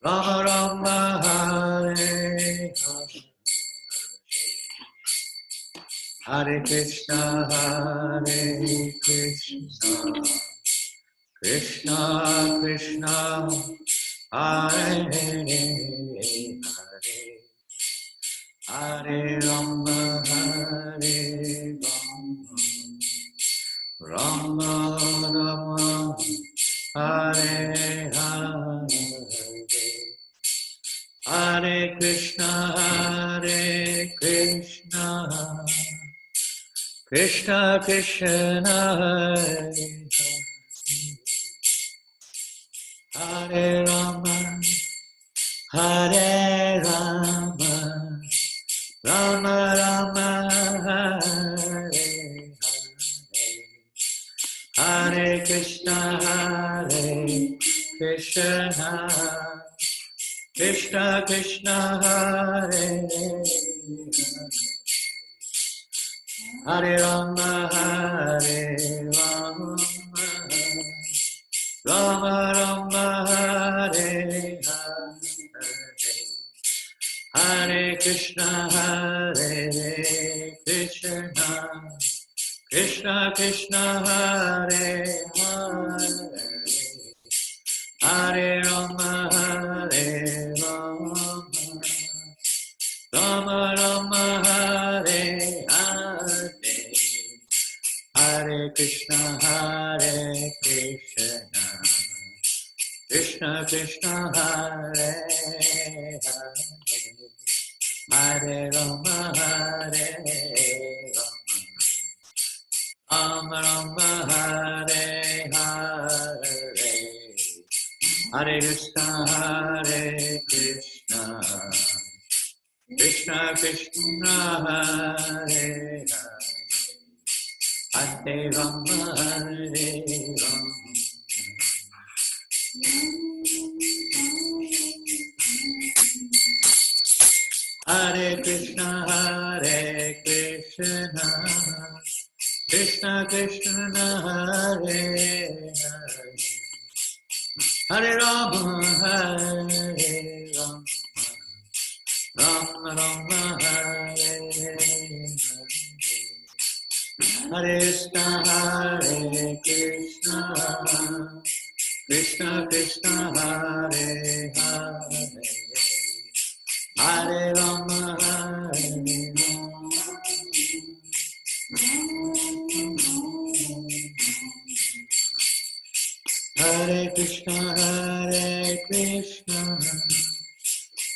Rama Rama Hare Hare, Hare Krishna Krishna Krishna Hare Hare, Hare Rama Rama Rama Hare Hare, Hare Krishna Krishna Krishna Hare Rama Rama Rama Hare Hare Krishna Krishna Krishna Hare Hare Rama Rama Rama Hare Hare, Hare Krishna Krishna Krishna Hare Hare, Hare Rama Rama Rama Hare Hare, Hare Krishna Krishna Krishna Hare Hare, Hare Rama Rama Rama Hare Hare, Hare Krishna Krishna Krishna Hare Hare, Hare Rama Hare Krishna Krishna Krishna Hare Hare, Hare Rama Rama Rama Hare Hare, Hare Krishna Krishna Krishna Hare Hare, Hare Rama Hare Krishna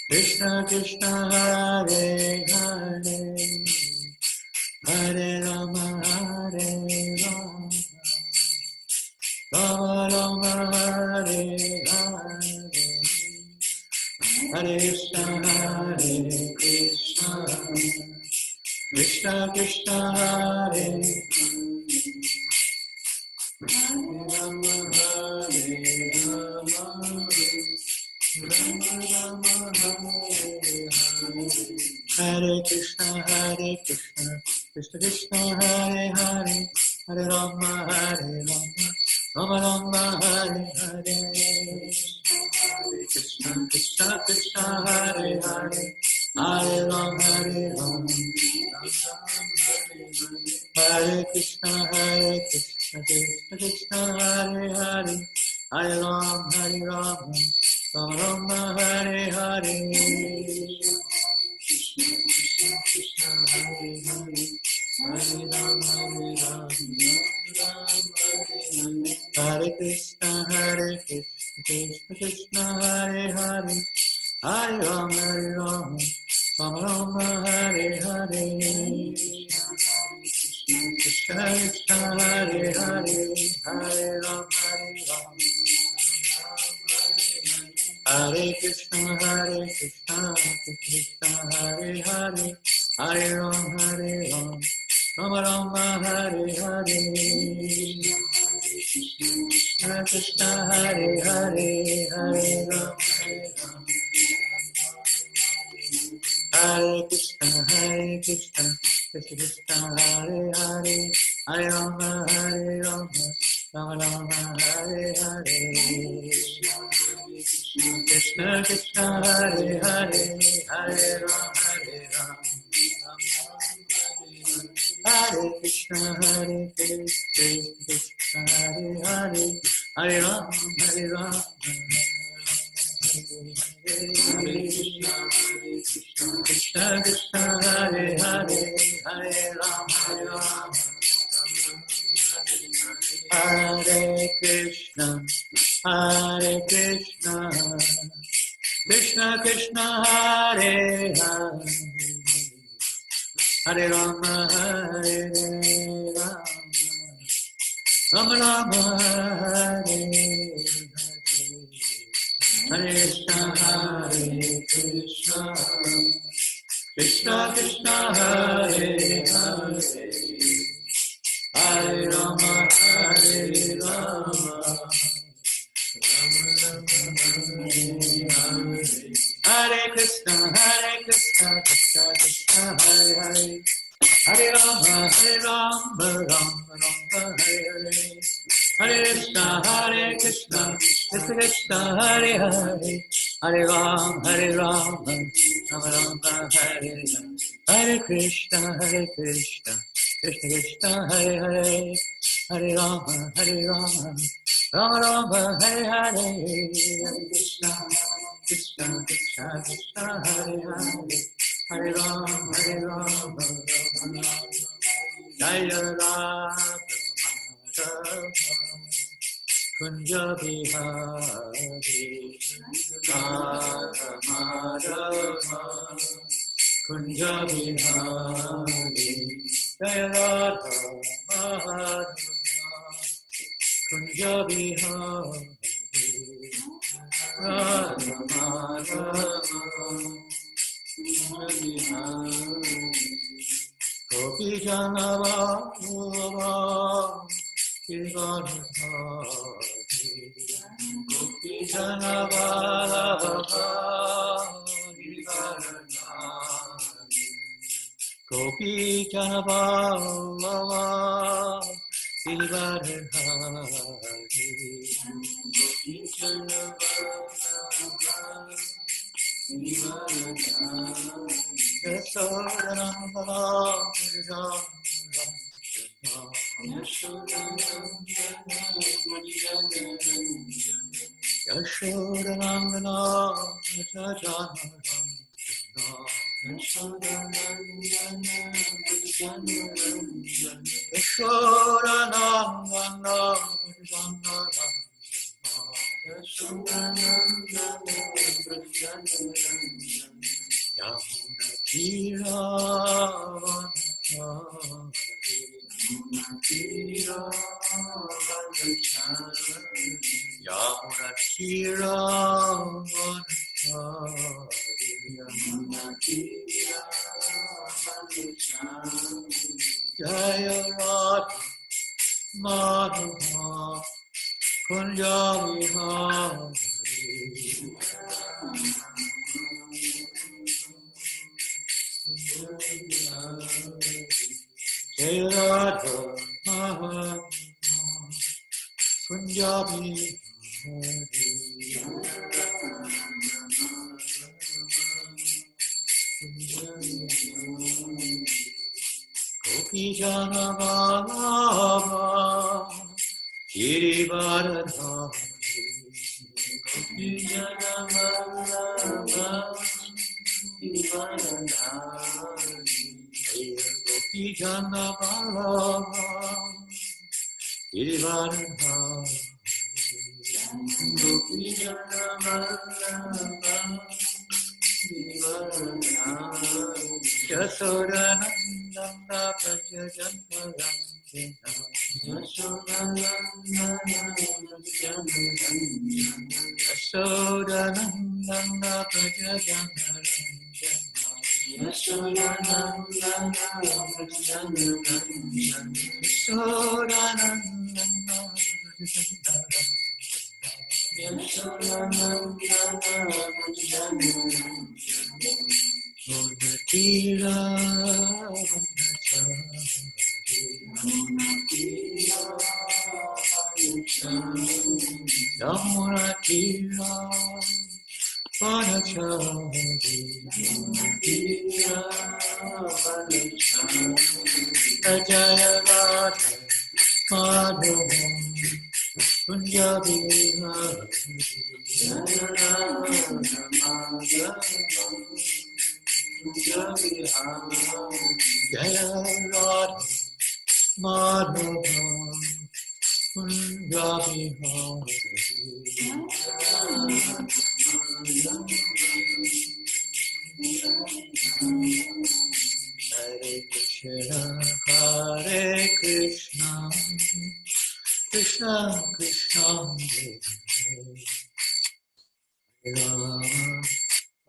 Krishna Krishna Hare Hare, Hare Rama Rama Rama Hare Hare, Hare Krishna Krishna Krishna Hare Rama Hare Krishna Krishna Krishna Hare Hare, Hare Rama Rama Rama Hare Hare, Hare Krishna Krishna Hare Hare, Hare Rama Hare Krishna Krishna Hare Hare, Hare Rama Rama Rama Hare Hare, Krishna Hare Hare, Hare Rama Hare Krishna Krishna Hare Hare, Hare Rama Rama Rama Hare Hare, Krishna Krishna Hare Hare, Hare Rama Hare Krishna Krishna Hare Hare, Hare Rama Rama Rama Hare Hare, Krishna Krishna Hare Hare, Hare Rama Hare Krishna Krishna Krishna Hare Hare, Hare Rama Rama Rama Hare Hare, Krishna Krishna Hare Hare Hare Ram Hare Ram Hare Krishna Hare Krishna Krishna Hare Hare Hare Ram Hare Ram Hare Krishna Krishna Krishna Hare Hare Hare Ram Hare Ram Hare Krishna Krishna Krishna Hare Hare Hare Rama Hare Rama Rama Rama Hare Hare Hare Krishna Krishna Krishna Hare Hare Hare Rama Hare Rama Hare Krishna Krishna Krishna Hare Hare Hare Rama Rama Rama Hare Hare Hare Krishna Krishna Krishna Hare Hare Hare Rama Rama Rama Hare Hare Hare Krishna Krishna Krishna Hare Hare Hare Rama Rama Rama Hare Hare Hare Krishna Krishna Krishna Hare Hare Hare Rama Jaya Radha Kunja Bihari Radha Madhava Kunja Bihari Jaya Radha Madhava Kunja Bihari Radha Madhava Gopi Janava Giridhari Gopi Janava Giridhari Gopi Janava Giridhari Gopi Janava Jaya Radha Madhava Kunja Vihari Jaya Radha Madhava Kunja Vihari Gopi Janava Giridhari Gopi Janava Giridhari Gopi Janava Giridhari Gopi Janava Yasodananda Prajajantarangena Yasodananda Prajajantarangena Munatira Yamunatira Jaya Radha Madhava Punjabi Jaya Radha Madhava Punjabi Jaya Radha Madhava Punjabi Hare Krishna, Hare Krishna, Krishna Krishna, Hare Rama,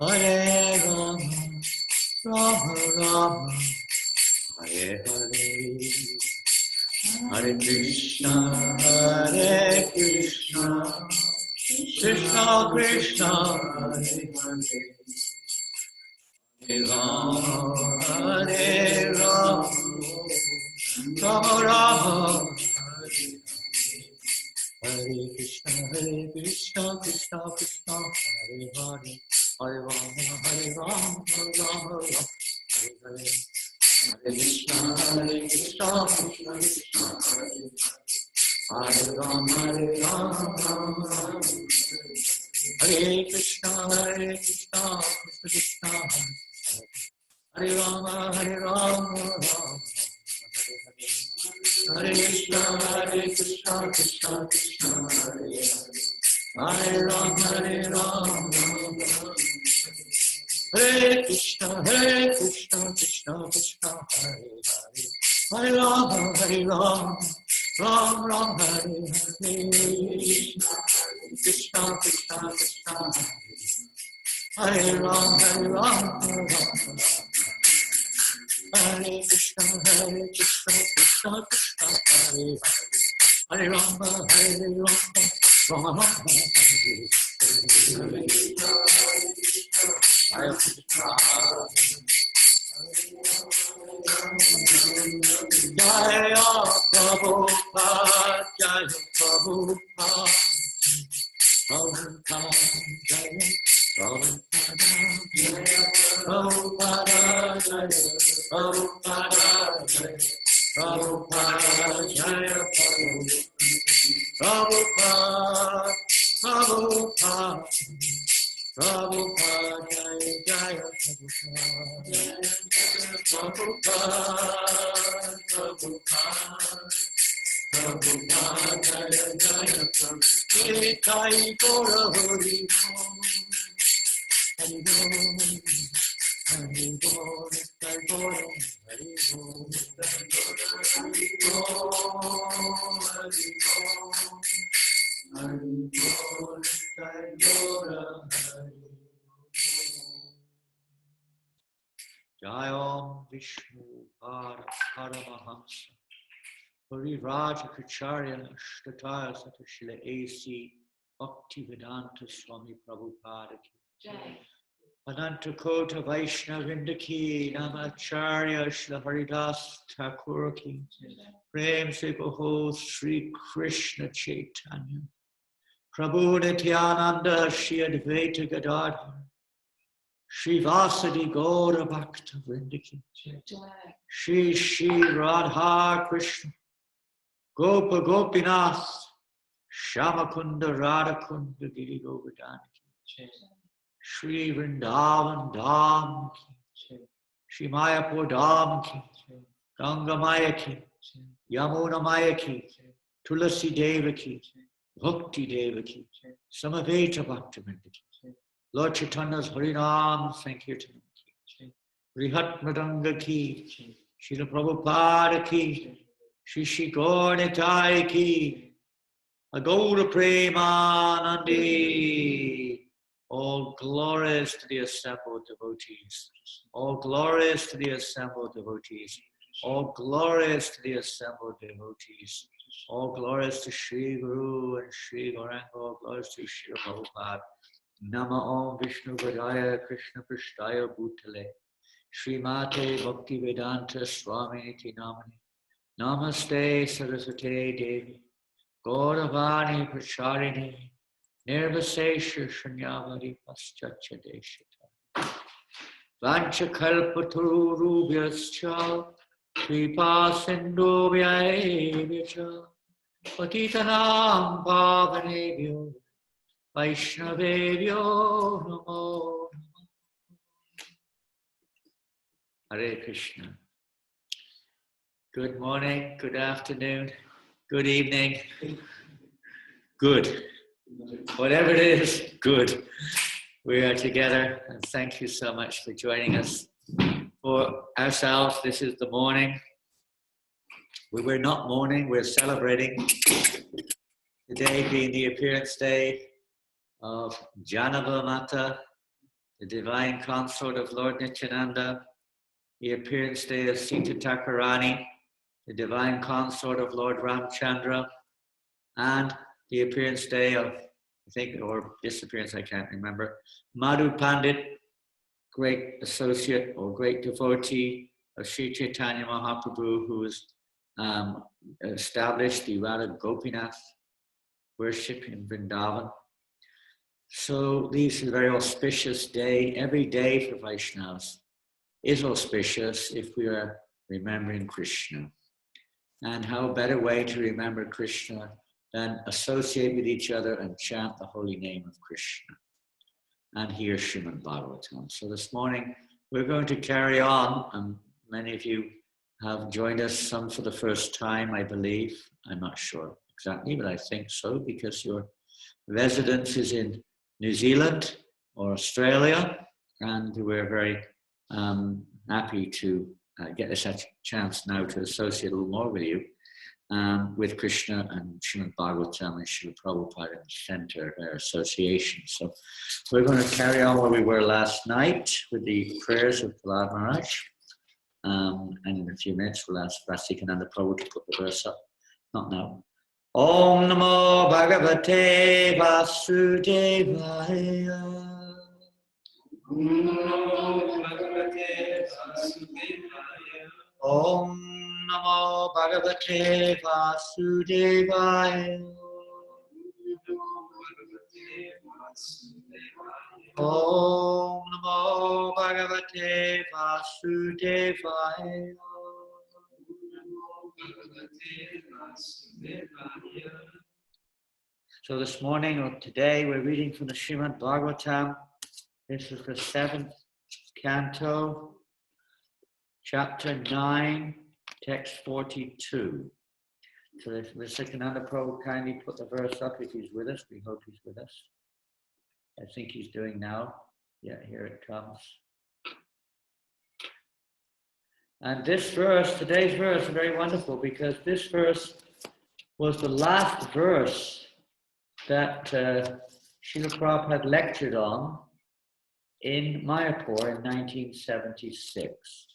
Hare Rama, Rama Rama, Hare Hare, Hare Krishna, Hare Krishna, Krishna Krishna, Hare Hare. Hare Rama, Hare Rama, Rama Rama, Hare Krishna, Krishna Krishna, Hare Hare, Hare Rama, Hare Rama, Rama Rama, Hare Hare. Hare Krishna, Krishna Krishna, Hare Rama, Rama. Hare Krishna, Krishna Krishna, Hare Rama, Rama. Hare Krishna, Krishna Krishna, Hare Rama, Rama. Hare Krishna, Krishna Krishna, Hare Hare. Hare Rama, Rama. Ram Ram, Hare Hare. Krishna Krishna Krishna, Hare Rama, Rama. Hare Krishna, Krishna Krishna, Hare Hare. Hare Rama, Rama Rama, Hare Hare. Jaya Prabhupada, Jaya Prabhupada, Prabhupada, Jaya Prabhupada, Jaya Prabhupada, Jaya Prabhupada, Jaya Prabhupada, Jaya Prabhupada, Prabhupada, Prabhupada, Jaya Prabhupada, Prabhupada, Prabhupada, Jaya Jaya Prabhupada, Nitai Gora Hari Hari Hari Nitai Gora Hari Jai Om Vishnu Paramahamsa Hari Raja Kacharya Ashtataya Satashila A.C. Bhaktivedanta Swami Prabhupada ki Jai. Ananta Kota Vaishnavinda ki Namacharya Shla Haridas Thakur ki Prem Se Kaho Sri Krishna Chaitanya Prabhu Nityananda Shri Advaita Gadadhar Shri Vasadi Gaura Bhakta Vrinda ki Shri Shri Radha Krishna Gopa Gopinath Shamakunda Radhakunda Giri Govardhan ki Shri Vrindavan Dham ki Shri Mayapur Dham ki Ganga Maya ki Yamuna Maya ki Tulasi Deva ki Bhakti Deva ki Samaveta Bhakta Vrinda ki Lord Chaitanya's Harinam Sankirtan ki Brihat Mridanga ki Srila Prabhupada ki Shri Shri Gaur Nitai ki Agoura Premanandi. All glories to the assembled devotees. All glories to the assembled devotees. All glories to the assembled devotees. All glories to Shri Guru and Shri Gauranga. All glories to Shri Prabhupada. Nama Om Vishnu Padaya Krishna Prishtaya Bhutale Shri Mate Bhakti Vedanta Swami Niti Namani Namaste Saraswate Devi Gauravani Pracharini Nirvasesha Shanyavari Paschachadeshita. Vanchakalpaturubhyascha Kripa Sindhubhyaevyacha Patitanam Pavanebhyo Vaishnavebhyo Namo. Hare Krishna. Good morning, good afternoon, good evening, good. Whatever it is, good. We are together, and thank you so much for joining us. For ourselves, this is the morning. We're not mourning, we're celebrating. Today being the appearance day of Janava Mata, the divine consort of Lord Nityananda, the appearance day of Sita Thakurani, the divine consort of Lord Ramchandra, and the appearance day of, I think, or disappearance, I can't remember, Madhu Pandit, great associate or great devotee of Sri Chaitanya Mahaprabhu, who has established the Radha Gopinath worship in Vrindavan. So these are a very auspicious day. Every day for Vaishnavas is auspicious if we are remembering Krishna. And how better way to remember Krishna than associate with each other and chant the holy name of Krishna and hear Srimad Bhagavatam. So this morning we're going to carry on, and many of you have joined us, some for the first time, I believe. I'm not sure exactly, but I think so, because your residence is in New Zealand or Australia, and we're very happy to get this chance now to associate a little more with you, with Krishna and Srimad Bhagavatam and Srila Prabhupada in the center of our association. So we're going to carry on where we were last night with the prayers of Prahlad Maharaj. And in a few minutes we'll ask Rasikananda Prabhu to put the verse up. Not now. Om Namo Bhagavate Vasudevaya. Om Namo Bhagavate Vasudevaya. Om Namo Bhagavate Vasudevaya. Om Namo Bhagavate Vasudevaya. So this morning or today we're reading from the Srimad Bhagavatam. This is the 7th canto, chapter 9, text 42. So if Rasikananda Prabhu kindly put the verse up if he's with us. We hope he's with us. I think he's doing now. Yeah, here it comes. And this verse, today's verse, is very wonderful because this verse was the last verse that Srila Prabhupada lectured on in Mayapur in 1976.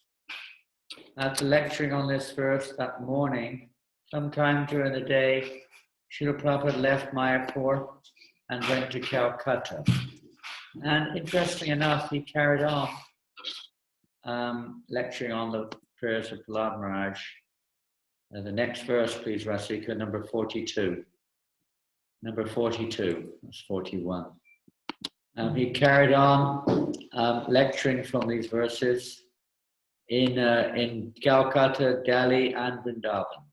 After lecturing on this verse that morning, sometime during the day, Srila Prabhupada left Mayapur and went to Calcutta. And interestingly enough, he carried on lecturing on the prayers of Prahlad Maharaj. The next verse, please, Rasika, number 42. Number 42, that's 41. He carried on lecturing from these verses in Calcutta, Delhi, and Vrindavan.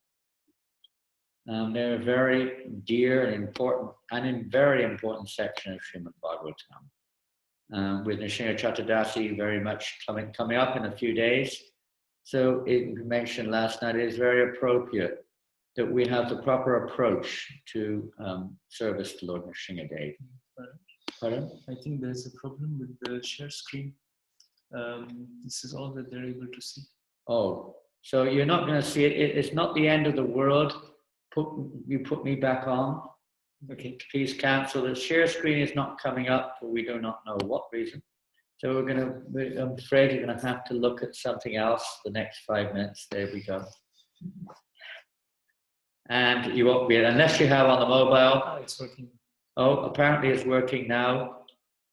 They're a very dear and important, and in very important section of Srimad Bhagavatam. With Nrsimha Chaturdasi very much coming up in a few days. So it mentioned last night, it is very appropriate that we have the proper approach to service to Lord Nrsimhadev. Pardon? I think there's a problem with the share screen. This is all that they're able to see. Oh, so you're not going to see it. It's not the end of the world. You put me back on. Okay, please cancel. The share screen is not coming up for we do not know what reason. So I'm afraid you're going to have to look at something else the next 5 minutes. There we go. And you won't be, unless you have on the mobile. Oh, it's working. Oh, apparently it's working now.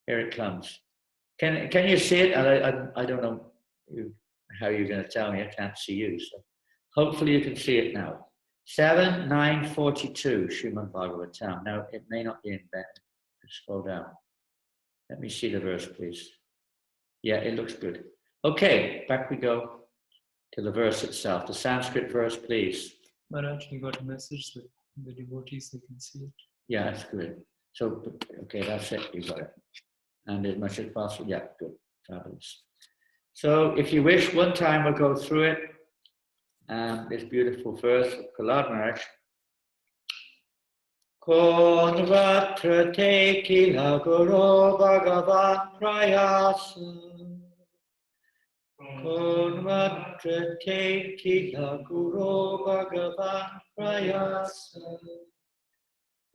Here it comes. Can you see it? I don't know how you're going to tell me. I can't see you. So hopefully you can see it now. 7, 9, 42, Srimad Bhagavatam. Now, it may not be in Scroll down. Let me see the verse, please. Yeah, it looks good. Okay, back we go to the verse itself. The Sanskrit verse, please. Maharaj, you got a message that the devotees, they can see it. Yeah, that's good. So, okay, that's it. You got it. And as much as possible. Yeah, good. Fabulous. So, if you wish, one time we'll go through it. This beautiful verse of Prahlad Maharaj. Konvatra te kila guru bhagavan prayasa. Konvatra te kila guru bhagavan prayasa.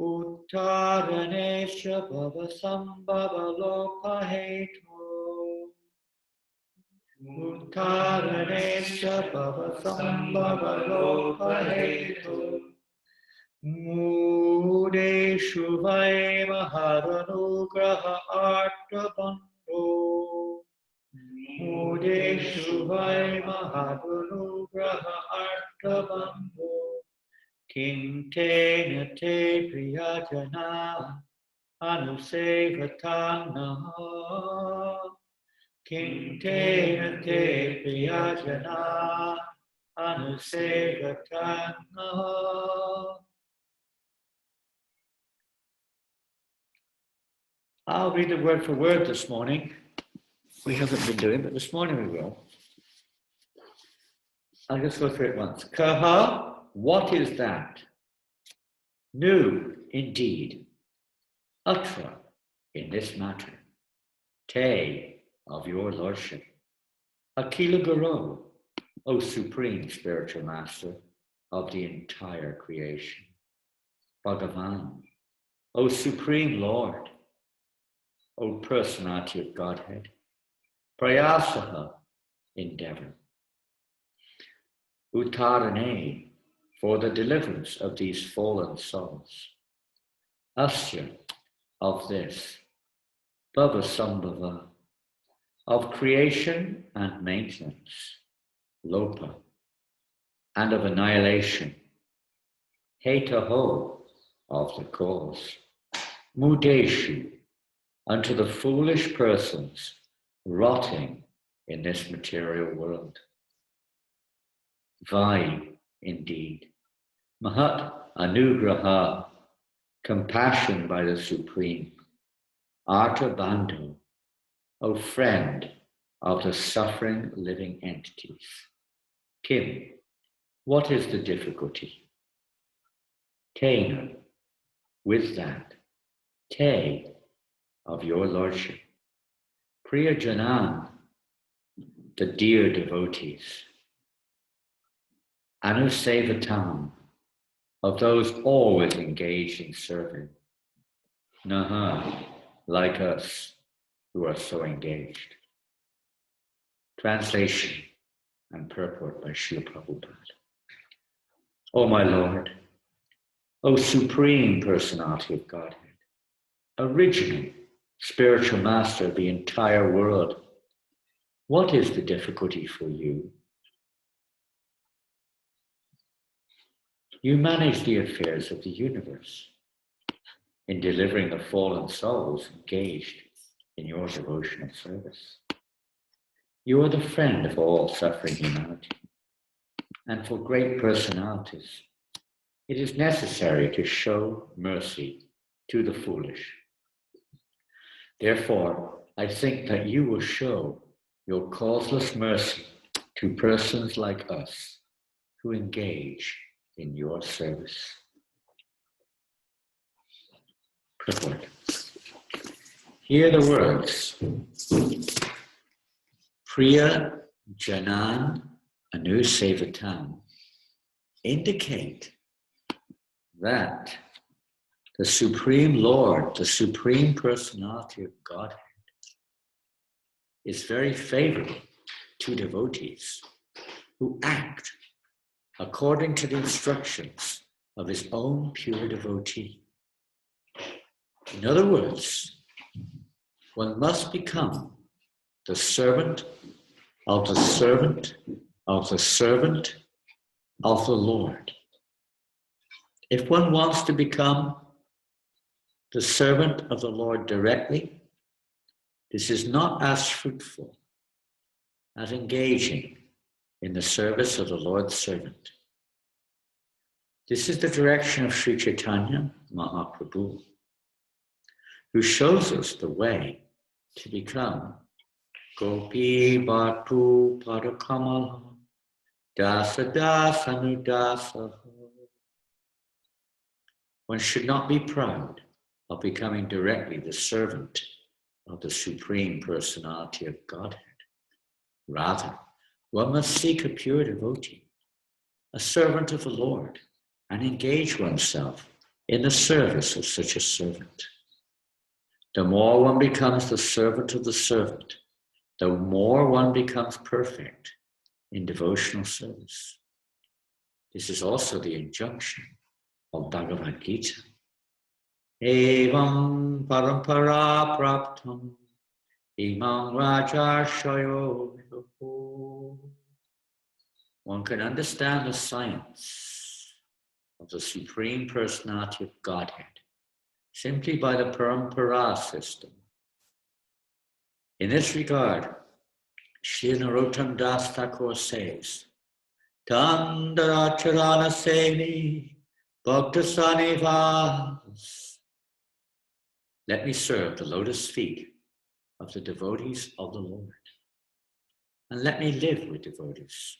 Uttaranesha bhava sambhava lokahetu. Uttaranesha bhava sambhava lokahetu. Mudeshu vai maharanugraha artabandho. Mudeshu vai maharanugraha artabandho. Kim te nate priyajana anusevatana. Kim te nate priyajana anusevatana. I'll read it word for word this morning. We haven't been doing, but this morning we will. I'll just go through it once. Kaha, what is that? Nu, indeed. Atra, in this matter. Te, of your lordship. Akila Guru, O supreme spiritual master of the entire creation. Bhagavan, O supreme Lord, O personality of Godhead. Prayasaha, endeavor. Uttarane, for the deliverance of these fallen souls. Asya, of this. Bhavasambhava, of creation and maintenance. Lopa, and of annihilation. Hetaho, of the cause. Mudeshu, unto the foolish persons rotting in this material world. Vai, indeed. Mahat anugraha, compassion by the Supreme. Arta bandhu, O friend of the suffering living entities. Kim, what is the difficulty? Tena, with that. Te, of your lordship. Priya Janan, the dear devotees. Anusevatam, of those always engaged in serving. Naha, like us, who are so engaged. Translation and purport by Srila Prabhupada. O my Lord, O Supreme Personality of Godhead, original spiritual master of the entire world, what is the difficulty for you? You manage the affairs of the universe in delivering the fallen souls engaged in your devotional service. You are the friend of all suffering humanity, and for great personalities, it is necessary to show mercy to the foolish. Therefore, I think that you will show your causeless mercy to persons like us who engage in your service. Purport. Hear the words. Priya Janan Anusevatam indicate that the Supreme Lord, the Supreme Personality of Godhead, is very favorable to devotees who act according to the instructions of his own pure devotee. In other words, one must become the servant of the servant of the servant of the Lord. If one wants to become the servant of the Lord directly, this is not as fruitful as engaging in the service of the Lord's servant. This is the direction of Sri Chaitanya Mahaprabhu, who shows us the way to become Gopi Bhatu Padakamala Dasa Dasa Nudasa. One should not be proud of becoming directly the servant of the Supreme Personality of Godhead. Rather, one must seek a pure devotee, a servant of the Lord, and engage oneself in the service of such a servant. The more one becomes the servant of the servant, the more one becomes perfect in devotional service. This is also the injunction of Bhagavad Gita. Evam parampara praptam imam rajarshayo viduhu. One can understand the science of the Supreme Personality of Godhead simply by the parampara system. In this regard, Sri Narottam Das Thakur says, Tandaracharana Seni Bhaktasani Vas. Let me serve the lotus feet of the devotees of the Lord, and let me live with devotees.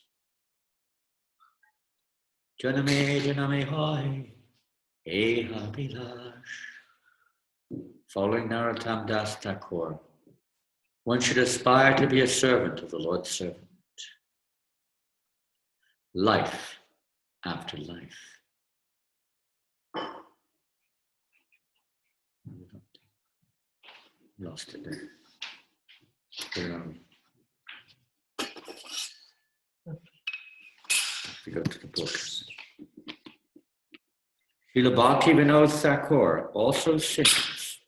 Janame Janame Hoy Eha Bilash. Following Narottam Das Thakur, one should aspire to be a servant of the Lord's servant. Life after life. Lost it there. Where are we? We go to the book. Srila Bhakti Vinod Thakur also sings,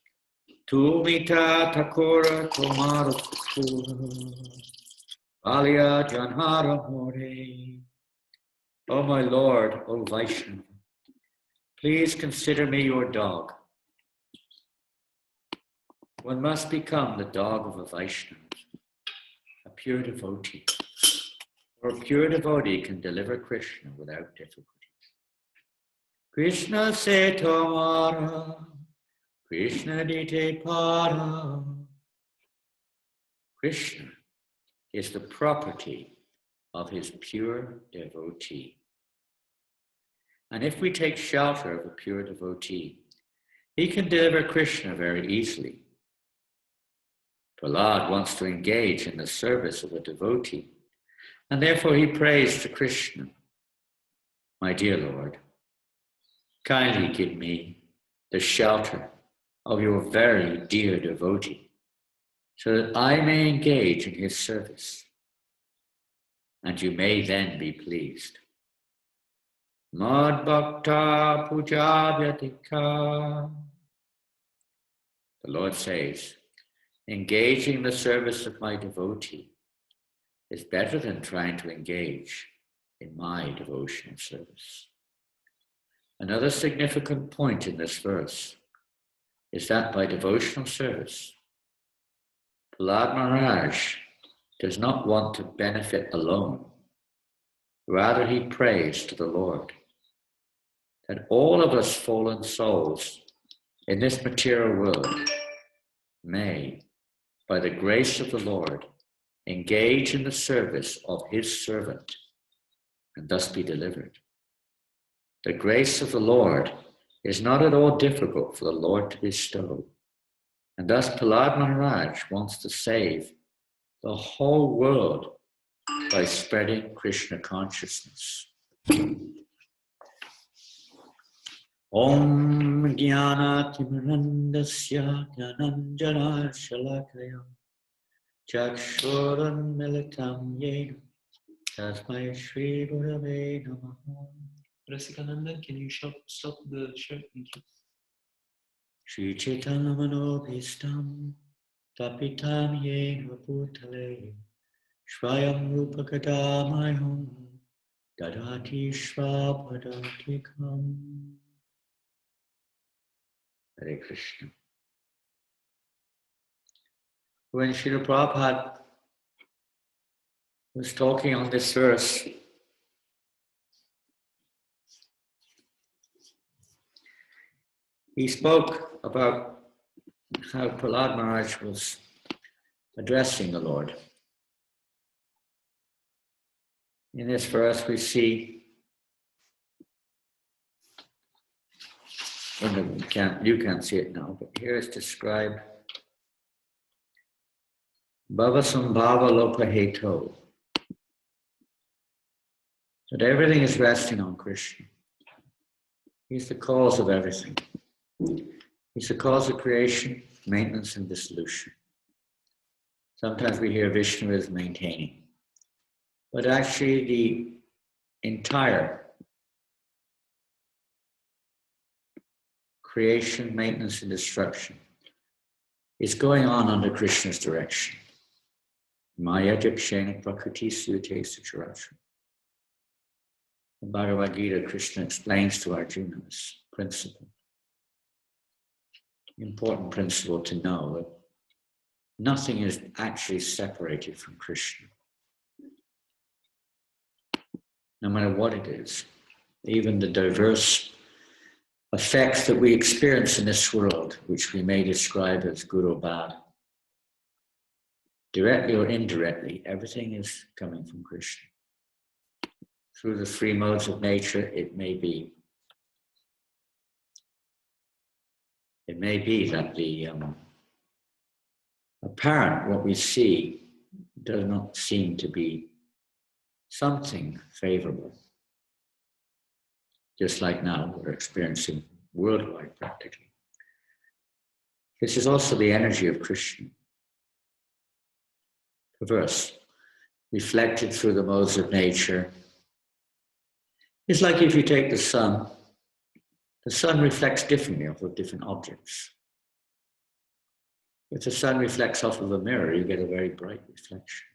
Tumita Thakura Tomara Thakura Alia Janhara More. O my Lord, O Vaishnava, please consider me your dog. One must become the dog of a Vaishnava, a pure devotee. For a pure devotee can deliver Krishna without difficulty. Krishna se tomara, Krishna dite para. Krishna is the property of his pure devotee. And if we take shelter of a pure devotee, he can deliver Krishna very easily. Prahlad wants to engage in the service of a devotee, and therefore he prays to Krishna, my dear Lord, kindly give me the shelter of your very dear devotee, so that I may engage in his service, and you may then be pleased. Mad Bhakta Puja Vyatika. The Lord says, engaging the service of my devotee is better than trying to engage in my devotional service. Another significant point in this verse is that by devotional service, Prahlad Maharaj does not want to benefit alone. Rather, he prays to the Lord that all of us fallen souls in this material world may, by the grace of the Lord, engage in the service of his servant and thus be delivered. The grace of the Lord is not at all difficult for the Lord to bestow, and thus Prahlad Maharaj wants to save the whole world by spreading Krishna consciousness. Om Jnana Timirandasya Jnananjana Shalakaya Chakshuran Militam Yena Tasmai Shri Gurave Namaha. Rasikanandan, can you stop the share? Thank you. Shri Chaitanya Manobhistam Tapitam Yena Bhutale Shvayam Rupa Kadamayam Dadati Shvapadati Kam. Hare Krishna. When Srila Prabhupada was talking on this verse, he spoke about how Prahlad Maharaj was addressing the Lord. In this verse we see, you can't see it now, but here it's described, Bhavasambhava Lopaheto, that everything is resting on Krishna. He's the cause of everything. He's the cause of creation, maintenance, and dissolution. Sometimes we hear Vishnu is maintaining, but actually the entire creation, maintenance, and destruction is going on under Krishna's direction. Maya Jakshena Prakriti Sute Sucharacha. In Bhagavad Gita, Krishna explains to Arjuna this principle. Important principle to know that nothing is actually separated from Krishna. No matter what it is, even the diverse effects that we experience in this world, which we may describe as good or bad, directly or indirectly, everything is coming from Krishna. Through the three modes of nature, it may be that the apparent, what we see, does not seem to be something favorable. Just like now, we're experiencing worldwide practically. This is also the energy of Krishna. Perverse, reflected through the modes of nature. It's like if you take the sun reflects differently off of different objects. If the sun reflects off of a mirror, you get a very bright reflection.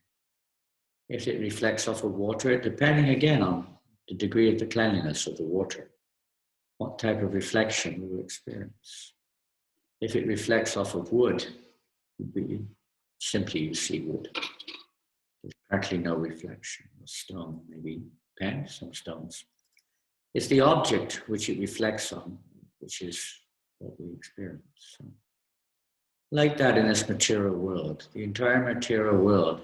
If it reflects off of water, depending again on the degree of the cleanliness of the water, what type of reflection we will experience. If it reflects off of wood, simply you see wood. There's practically no reflection. A stone, maybe pen, some stones. It's the object which it reflects on, which is what we experience. So, like that in this material world, the entire material world,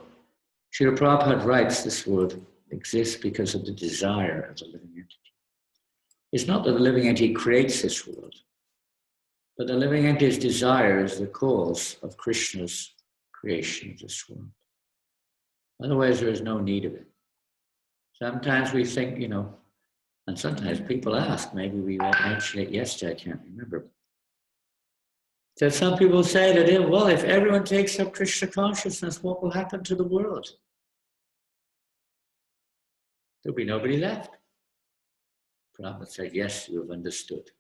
Srila Prabhupada writes this world exists because of the desire of the living entity. It's not that the living entity creates this world, but the living entity's desire is the cause of Krishna's creation of this world. Otherwise, there is no need of it. Sometimes we think, and sometimes people ask, maybe we mentioned it yesterday, I can't remember. That some people say that, well, if everyone takes up Krishna consciousness, what will happen to the world? There'll be nobody left. Prabhupada said, yes, you have understood.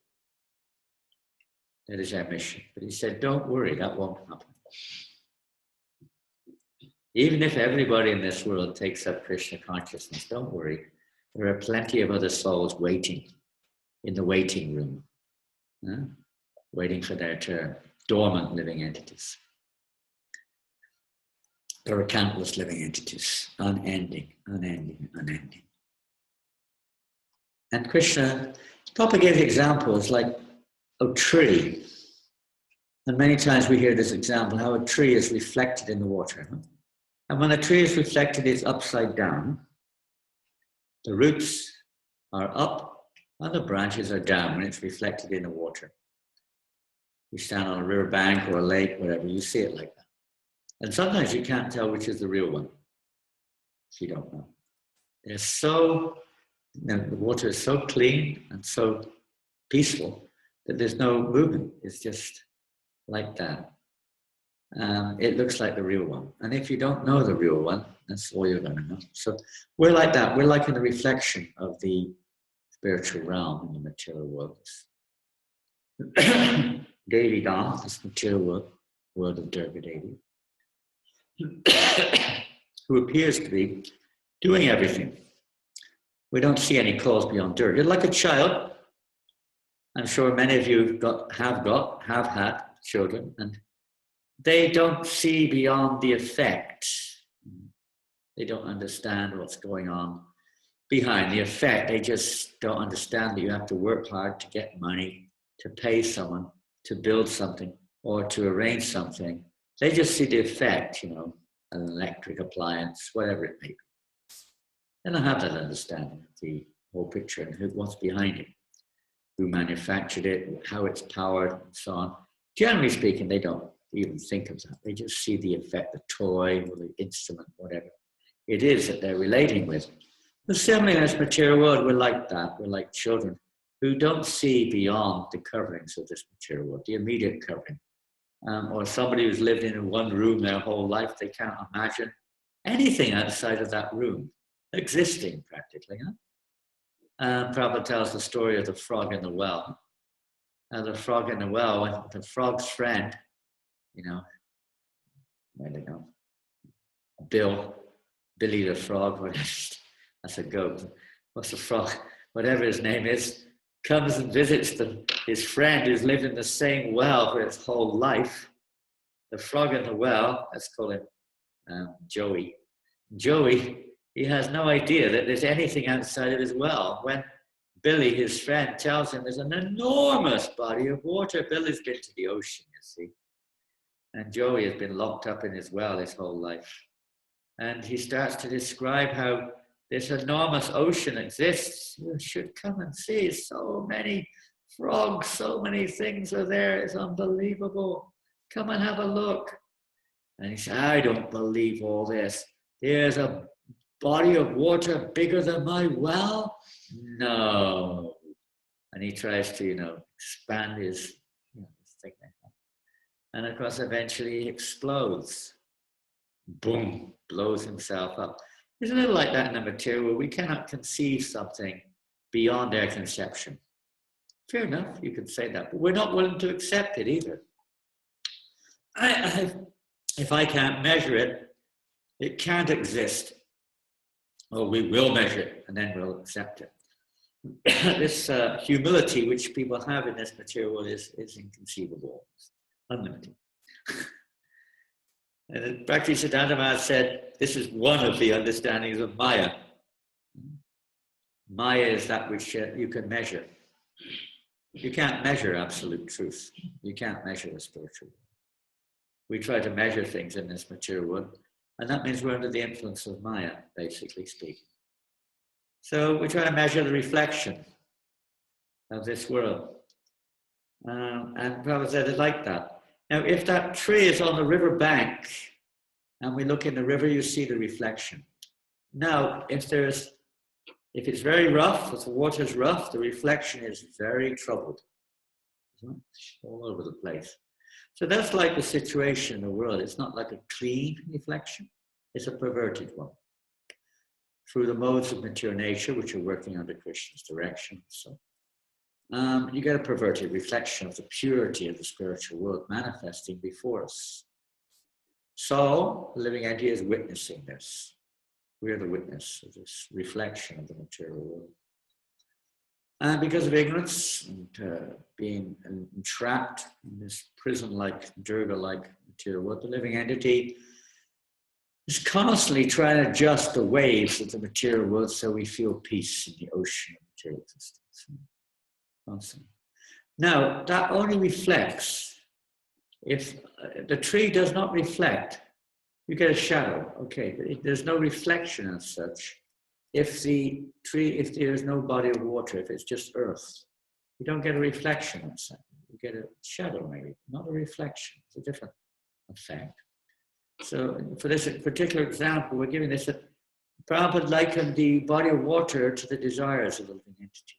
That is our mission. But he said, don't worry, that won't happen. Even if everybody in this world takes up Krishna consciousness, don't worry. There are plenty of other souls waiting in the waiting room, waiting for their turn. Dormant living entities. There are countless living entities, unending. And Krishna, Prabhupada gave examples like a tree. And many times we hear this example, how a tree is reflected in the water. And when a tree is reflected, it's upside down. The roots are up and the branches are down when it's reflected in the water. You stand on a river bank or a lake, whatever, you see it like that. And sometimes you can't tell which is the real one if you don't know. The water is so clean and so peaceful that there's no movement. It's just like that. It looks like the real one. And if you don't know the real one, that's all you're going to know. So we're like that. We're like in the reflection of the spiritual realm in the material world. Devi Dam, this material world of Durga Devi, who appears to be doing everything. We don't see any cause beyond Durga. You're like a child. I'm sure many of you have had children, and they don't see beyond the effect. They don't understand what's going on behind the effect. They just don't understand that you have to work hard to get money, to pay someone, to build something, or to arrange something. They just see the effect, an electric appliance, whatever it may be. They don't have that understanding of the whole picture and what's behind it, who manufactured it, how it's powered, and so on. Generally speaking, they don't even think of that. They just see the effect, the toy or the instrument, whatever it is that they're relating with. But similarly, in this material world, we're like that. We're like children who don't see beyond the coverings of this material world, the immediate covering. Or somebody who's lived in one room their whole life, they can't imagine anything outside of that room existing practically. Prabhupada tells the story of the frog in the well. The frog in the well, when the frog's friend, I don't know, Billy the frog, that's a goat. What's the frog? Whatever his name is, comes and visits his friend who's lived in the same well for his whole life. The frog in the well, let's call him Joey. Joey, he has no idea that there's anything outside of his well. When Billy, his friend, tells him there's an enormous body of water. Billy's been to the ocean, you see. And Joey has been locked up in his well his whole life. And he starts to describe how this enormous ocean exists. You should come and see. So many frogs, so many things are there. It's unbelievable. Come and have a look. And he said, I don't believe all this. There's a body of water bigger than my well? No. And he tries to, expand his thing. And of course, eventually he explodes. Boom, blows himself up. It's a little like that in the material world. We cannot conceive something beyond our conception. Fair enough, you could say that, but we're not willing to accept it either. If I can't measure it, it can't exist. Or we will measure it, and then we'll accept it. This humility which people have in this material world is inconceivable, it's unlimited. And Bhaktisiddhanta Maharaj said, this is one of the understandings of Maya. Maya is that which you can measure. You can't measure absolute truth. You can't measure the spiritual world. We try to measure things in this material world, and that means we're under the influence of Maya, basically speaking. So we try to measure the reflection of this world. And Prabhupada said it like that. Now, if that tree is on the river bank and we look in the river, you see the reflection. Now, if it's very rough, if the water's rough, the reflection is very troubled. All over the place. So that's like the situation in the world. It's not like a clean reflection. It's a perverted one. Through the modes of material nature, which are working under Krishna's direction. So you get a perverted reflection of the purity of the spiritual world manifesting before us. So, the living entity is witnessing this. We are the witness of this reflection of the material world. And because of ignorance and being entrapped in this prison-like, Durga-like material world, the living entity is constantly trying to adjust the waves of the material world so we feel peace in the ocean of material existence. Constantly. Now, that only reflects if the tree does not reflect, you get a shadow. Okay, but there's no reflection as such. If there's no body of water, if it's just earth, you don't get a reflection as such. You get a shadow, maybe, not a reflection. It's a different effect. So, for this particular example, we're giving this. Prabhupada likened the body of water to the desires of the living entity.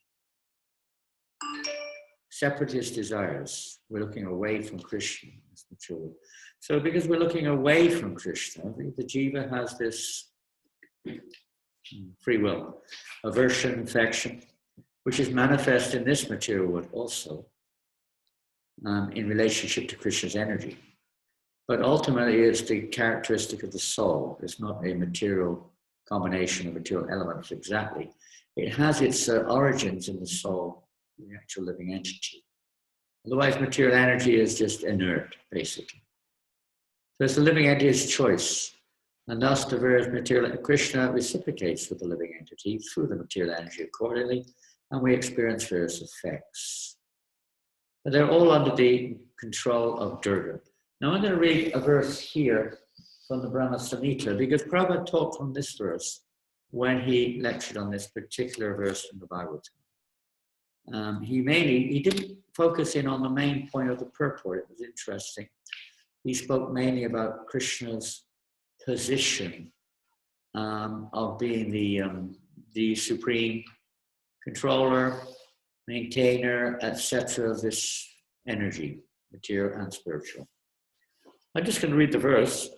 Separatist desires. We're looking away from Krishna. So because we're looking away from Krishna, the jiva has this free will, aversion, affection, which is manifest in this material world also in relationship to Krishna's energy. But ultimately it's the characteristic of the soul. It's not a material combination of material elements exactly. It has its origins in the soul. the actual living entity. Otherwise, material energy is just inert, basically. So it's the living entity's choice. And thus, the various material, Krishna reciprocates with the living entity through the material energy accordingly, and we experience various effects. But they're all under the control of Durga. Now, I'm going to read a verse here from the Brahma Samhita, because Prabhupada taught from this verse when he lectured on this particular verse from the Bhagavatam. He didn't focus in on the main point of the purport. It was interesting. He spoke mainly about Krishna's position of being the supreme controller, maintainer, etc. of this energy, material and spiritual. I'm just going to read the verse.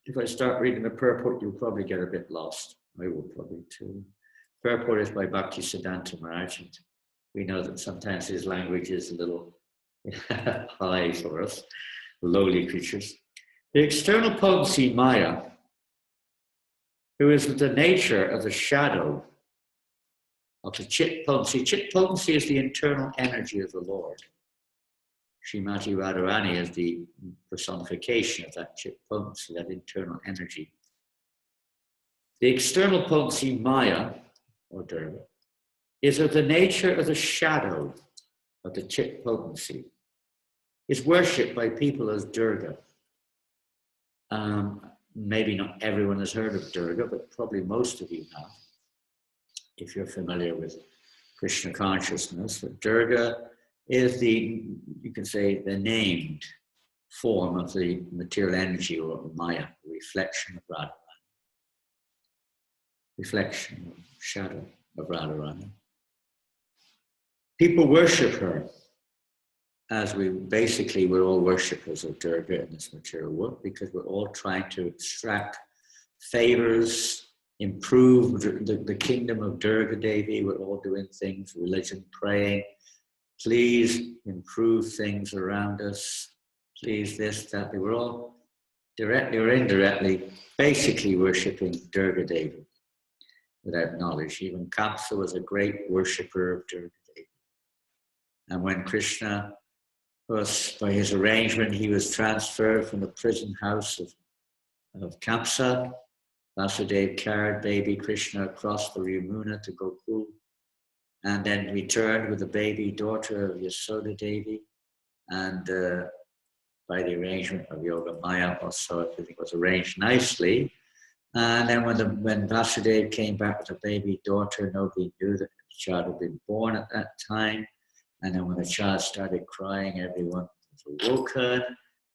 If I start reading the purport, you'll probably get a bit lost. I will probably too. Purport is by Bhakti Siddhanta Maharaj. We know that sometimes his language is a little high for us, lowly creatures. The external potency, Maya, who is the nature of the shadow of the chit potency. Chit potency is the internal energy of the Lord. Srimati Radharani is the personification of that chit potency, that internal energy. The external potency, Maya, or Durga, is of the nature of the shadow of the chit potency. Is worshipped by people as Durga. Maybe not everyone has heard of Durga, but probably most of you have, if you're familiar with Krishna consciousness. But Durga is you can say, the named form of the material energy, or Maya, the reflection of Radharani. Reflection, shadow of Radharani. People worship her, as we're all worshippers of Durga in this material world, because we're all trying to extract favors, improve the kingdom of Durga Devi. We're all doing things, religion, praying. Please improve things around us. Please this, that. We're all directly or indirectly basically worshipping Durga Devi without knowledge. Even Kamsa was a great worshipper of Durga Devi. And when Krishna was, by his arrangement, he was transferred from the prison house of Kamsa. Vasudeva carried baby Krishna across the Yamuna to Gokul, and then returned with the baby daughter of Yasoda Devi. And by the arrangement of Yoga Maya, also everything was arranged nicely. And then when Vasudeva came back with the baby daughter, nobody knew that the child had been born at that time. And then when the child started crying, everyone was awoken,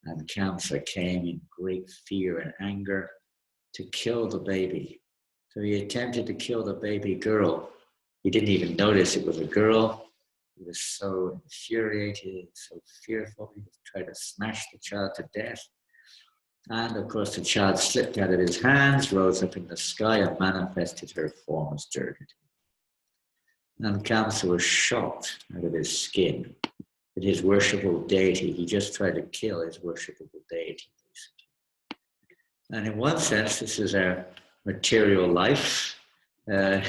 and Kamsa came in great fear and anger to kill the baby. So he attempted to kill the baby girl. He didn't even notice it was a girl. He was so infuriated, so fearful. He tried to smash the child to death. And of course, the child slipped out of his hands, rose up in the sky, and manifested her form as Durga. And Kamsa was shocked out of his skin that his worshipable deity, he just tried to kill his worshipable deity, basically. And in one sense, this is our material life. We're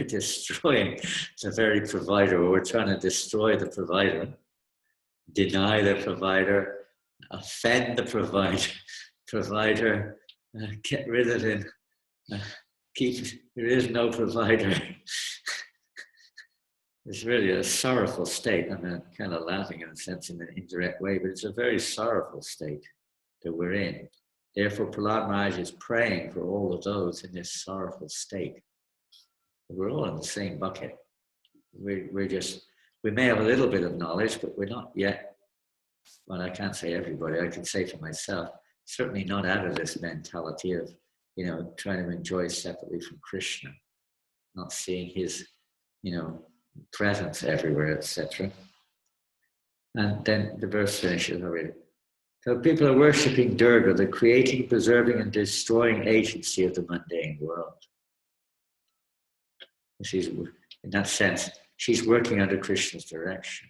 destroying the very provider, or we're trying to destroy the provider, deny the provider, offend the provider, get rid of him, there is no provider. It's really a sorrowful state. I'm kind of laughing in a sense, in an indirect way, but it's a very sorrowful state that we're in. Therefore, Prahlad Maharaj is praying for all of those in this sorrowful state. We're all in the same bucket. We may have a little bit of knowledge, but we're not yet, well, I can't say everybody, I can say for myself, certainly not out of this mentality of, trying to enjoy separately from Krishna, not seeing his, presence everywhere, etc. And then the verse finishes already. So people are worshipping Durga, the creating, preserving, and destroying agency of the mundane world. She's, in that sense, she's working under Krishna's direction.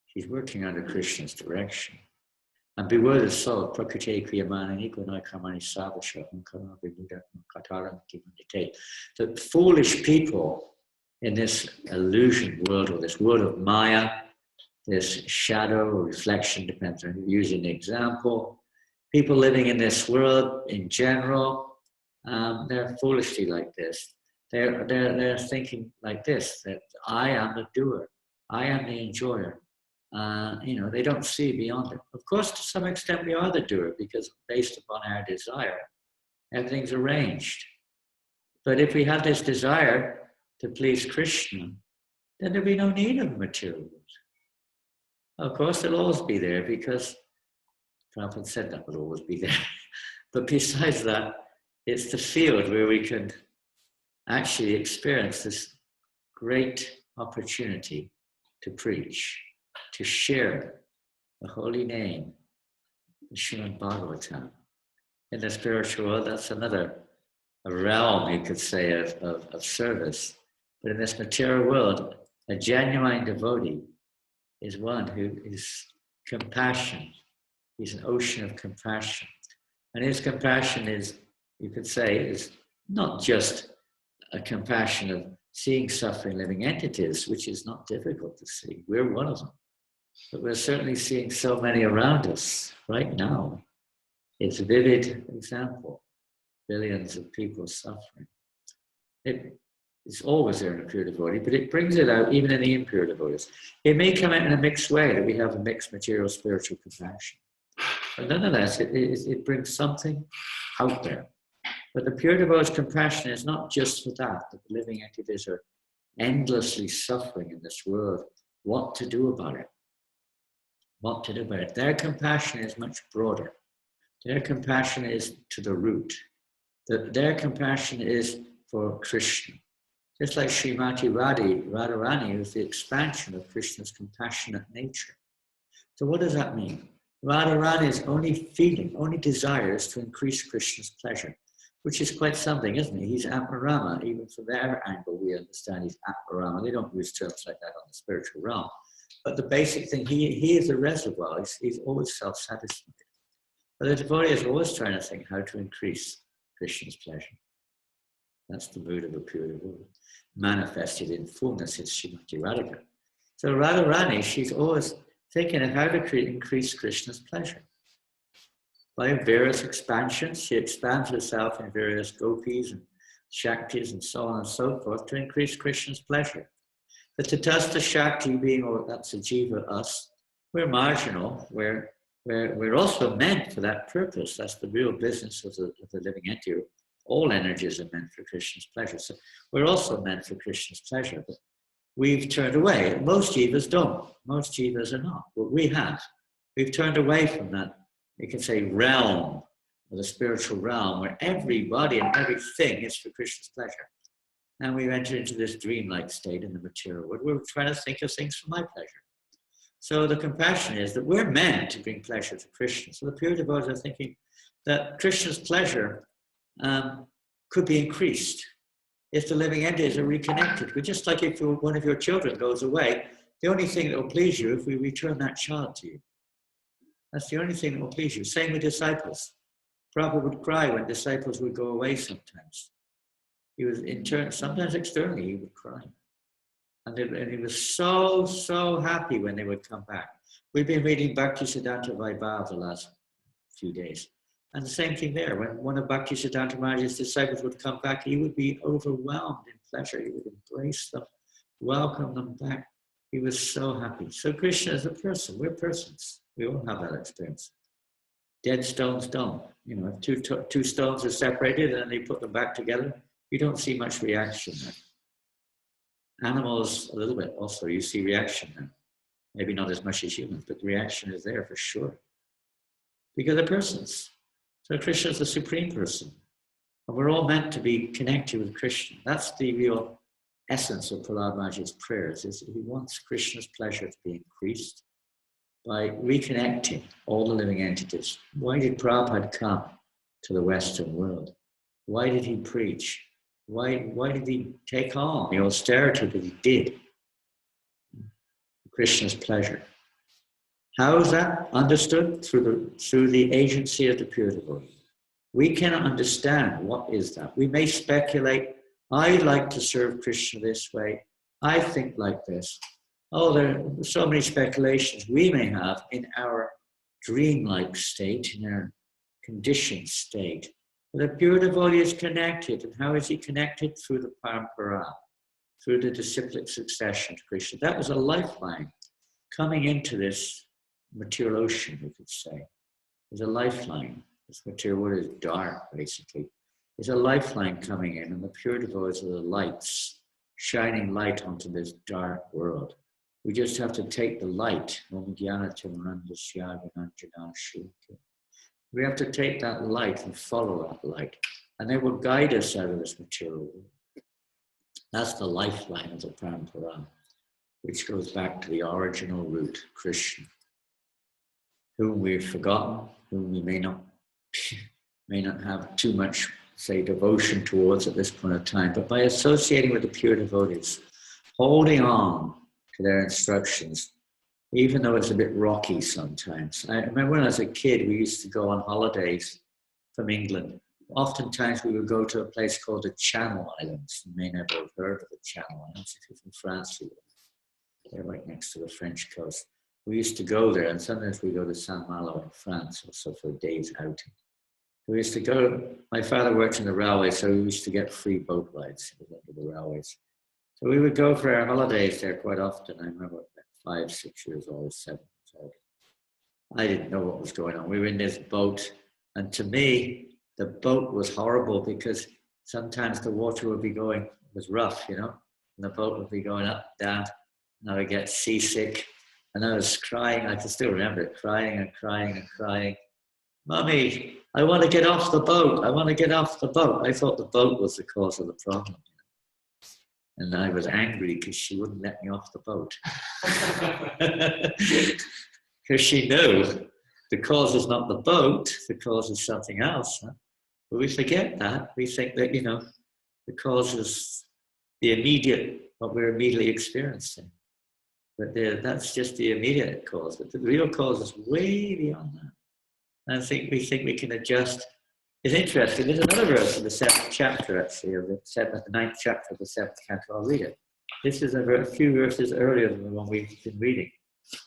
She's working under Krishna's direction. And beware the soul, prakriti kriyamanani gunai kamani savasha. The foolish people in this illusion world, or this world of Maya, this shadow or reflection, depends on using the example. People living in this world in general, they're foolishly like this. They're thinking like this, that I am the doer, I am the enjoyer. They don't see beyond it. Of course, to some extent, we are the doer, because based upon our desire, everything's arranged. But if we have this desire to please Krishna, then there'll be no need of material world. Of course, it'll always be there, because Prabhupada said that will always be there. But besides that, it's the field where we can actually experience this great opportunity to preach, to share the holy name, the Srimad Bhagavatam. In the spiritual world, that's another realm, you could say, of service. But in this material world, a genuine devotee is one who is compassion. He's an ocean of compassion. And his compassion is, you could say, is not just a compassion of seeing suffering living entities, which is not difficult to see. We're one of them. But we're certainly seeing so many around us right now. It's a vivid example. Billions of people suffering. It's always there in a pure devotee, but it brings it out even in the impure devotees. It may come out in a mixed way, that we have a mixed material spiritual compassion. But nonetheless, it brings something out there. But the pure devotee's compassion is not just for that the living entities are endlessly suffering in this world. What to do about it? What to do about it? Their compassion is much broader. Their compassion is to the root. Their compassion is for Krishna. Just like Srimati Radharani is the expansion of Krishna's compassionate nature. So what does that mean? Radharani's only feeling, only desire is to increase Krishna's pleasure, which is quite something, isn't it? He's Atmarama. Even from their angle, we understand he's Atmarama. They don't use terms like that on the spiritual realm. But the basic thing, he is a reservoir. He's always self-satisfied. But the devotee is always trying to think how to increase Krishna's pleasure. That's the mood of a pure devotee, manifested in fullness in Srimati Radhika. So Radharani, she's always thinking of how to increase Krishna's pleasure. By various expansions, she expands herself in various gopis and shaktis and so on and so forth to increase Krishna's pleasure. The Tatastha Shakti being, or that's a jiva, us, we're marginal, we're also meant for that purpose. That's the real business of the living entity. All energies are meant for Krishna's pleasure. So we're also meant for Krishna's pleasure. But we've turned away. Most jivas don't. Most jivas are not. But we have. We've turned away from that, you can say, realm, or the spiritual realm, where everybody and everything is for Krishna's pleasure. And we've entered into this dreamlike state in the material world. We're trying to think of things for my pleasure. So the compassion is that we're meant to bring pleasure to Krishna. So the pure devotees are thinking that Krishna's pleasure could be increased if the living entities are reconnected. But just like if one of your children goes away, the only thing that will please you if we return that child to you. That's the only thing that will please you. Same with disciples. Prabhupada would cry when disciples would go away sometimes. He was sometimes externally, he would cry. And he was so happy when they would come back. We've been reading Bhaktisiddhanta Vaibhava the last few days. And the same thing there. When one of Bhaktisiddhanta Maharaj's disciples would come back, he would be overwhelmed in pleasure. He would embrace them, welcome them back. He was so happy. So Krishna is a person. We're persons. We all have that experience. Dead stones don't. If two stones are separated and they put them back together, you don't see much reaction there. Animals, a little bit also, you see reaction there. Maybe not as much as humans, but the reaction is there for sure. Because they're persons. So Krishna is the supreme person. And we're all meant to be connected with Krishna. That's the real essence of Prahlad Maharaj's prayers, is that he wants Krishna's pleasure to be increased by reconnecting all the living entities. Why did Prabhupada come to the Western world? Why did he preach? Why did he take on the austerity that he did? Krishna's pleasure. How is that understood? Through the agency of the pure devotee. We cannot understand what is that. We may speculate I like to serve Krishna this way. I think like this. Oh, there are so many speculations we may have in our dreamlike state, in our conditioned state. The pure devotee is connected. And how is he connected? Through the parampara, through the disciplic succession to Krishna. That was a lifeline coming into this material ocean, we could say. There's a lifeline. This material world is dark, basically. There's a lifeline coming in, and the pure devotees are the lights, shining light onto this dark world. We just have to take the light. We have to take that light and follow that light, and they will guide us out of this material world. That's the lifeline of the parampara, which goes back to the original root, Krishna, whom we've forgotten, whom we may not have too much, say, devotion towards at this point of time. But by associating with the pure devotees, holding on to their instructions, even though it's a bit rocky sometimes. I remember when I was a kid, we used to go on holidays from England. Oftentimes we would go to a place called the Channel Islands. You may never have heard of the Channel Islands. If you're from France, they're right next to the French coast. We used to go there, and sometimes we go to Saint-Malo in France also for a day's outing. We used to go, my father worked in the railway, so we used to get free boat rides under the railways. So we would go for our holidays there quite often. I remember 5, 6 years old, 7 years old. I didn't know what was going on. We were in this boat, and to me, the boat was horrible because sometimes the water would be going, it was rough, you know, and the boat would be going up, down, and I would get seasick. And I was crying, I can still remember it, crying and crying and crying. Mummy, I want to get off the boat. I want to get off the boat. I thought the boat was the cause of the problem. And I was angry because she wouldn't let me off the boat. Because she knew the cause is not the boat, the cause is something else. Huh? But we forget that. We think that, you know, the cause is the immediate, what we're immediately experiencing. But that's just the immediate cause. But the real cause is way beyond that. And I think we can adjust. It's interesting. There's another verse in the 7th chapter, actually, of the 9th chapter of the 7th canto. I'll read it. This is a few verses earlier than the one we've been reading.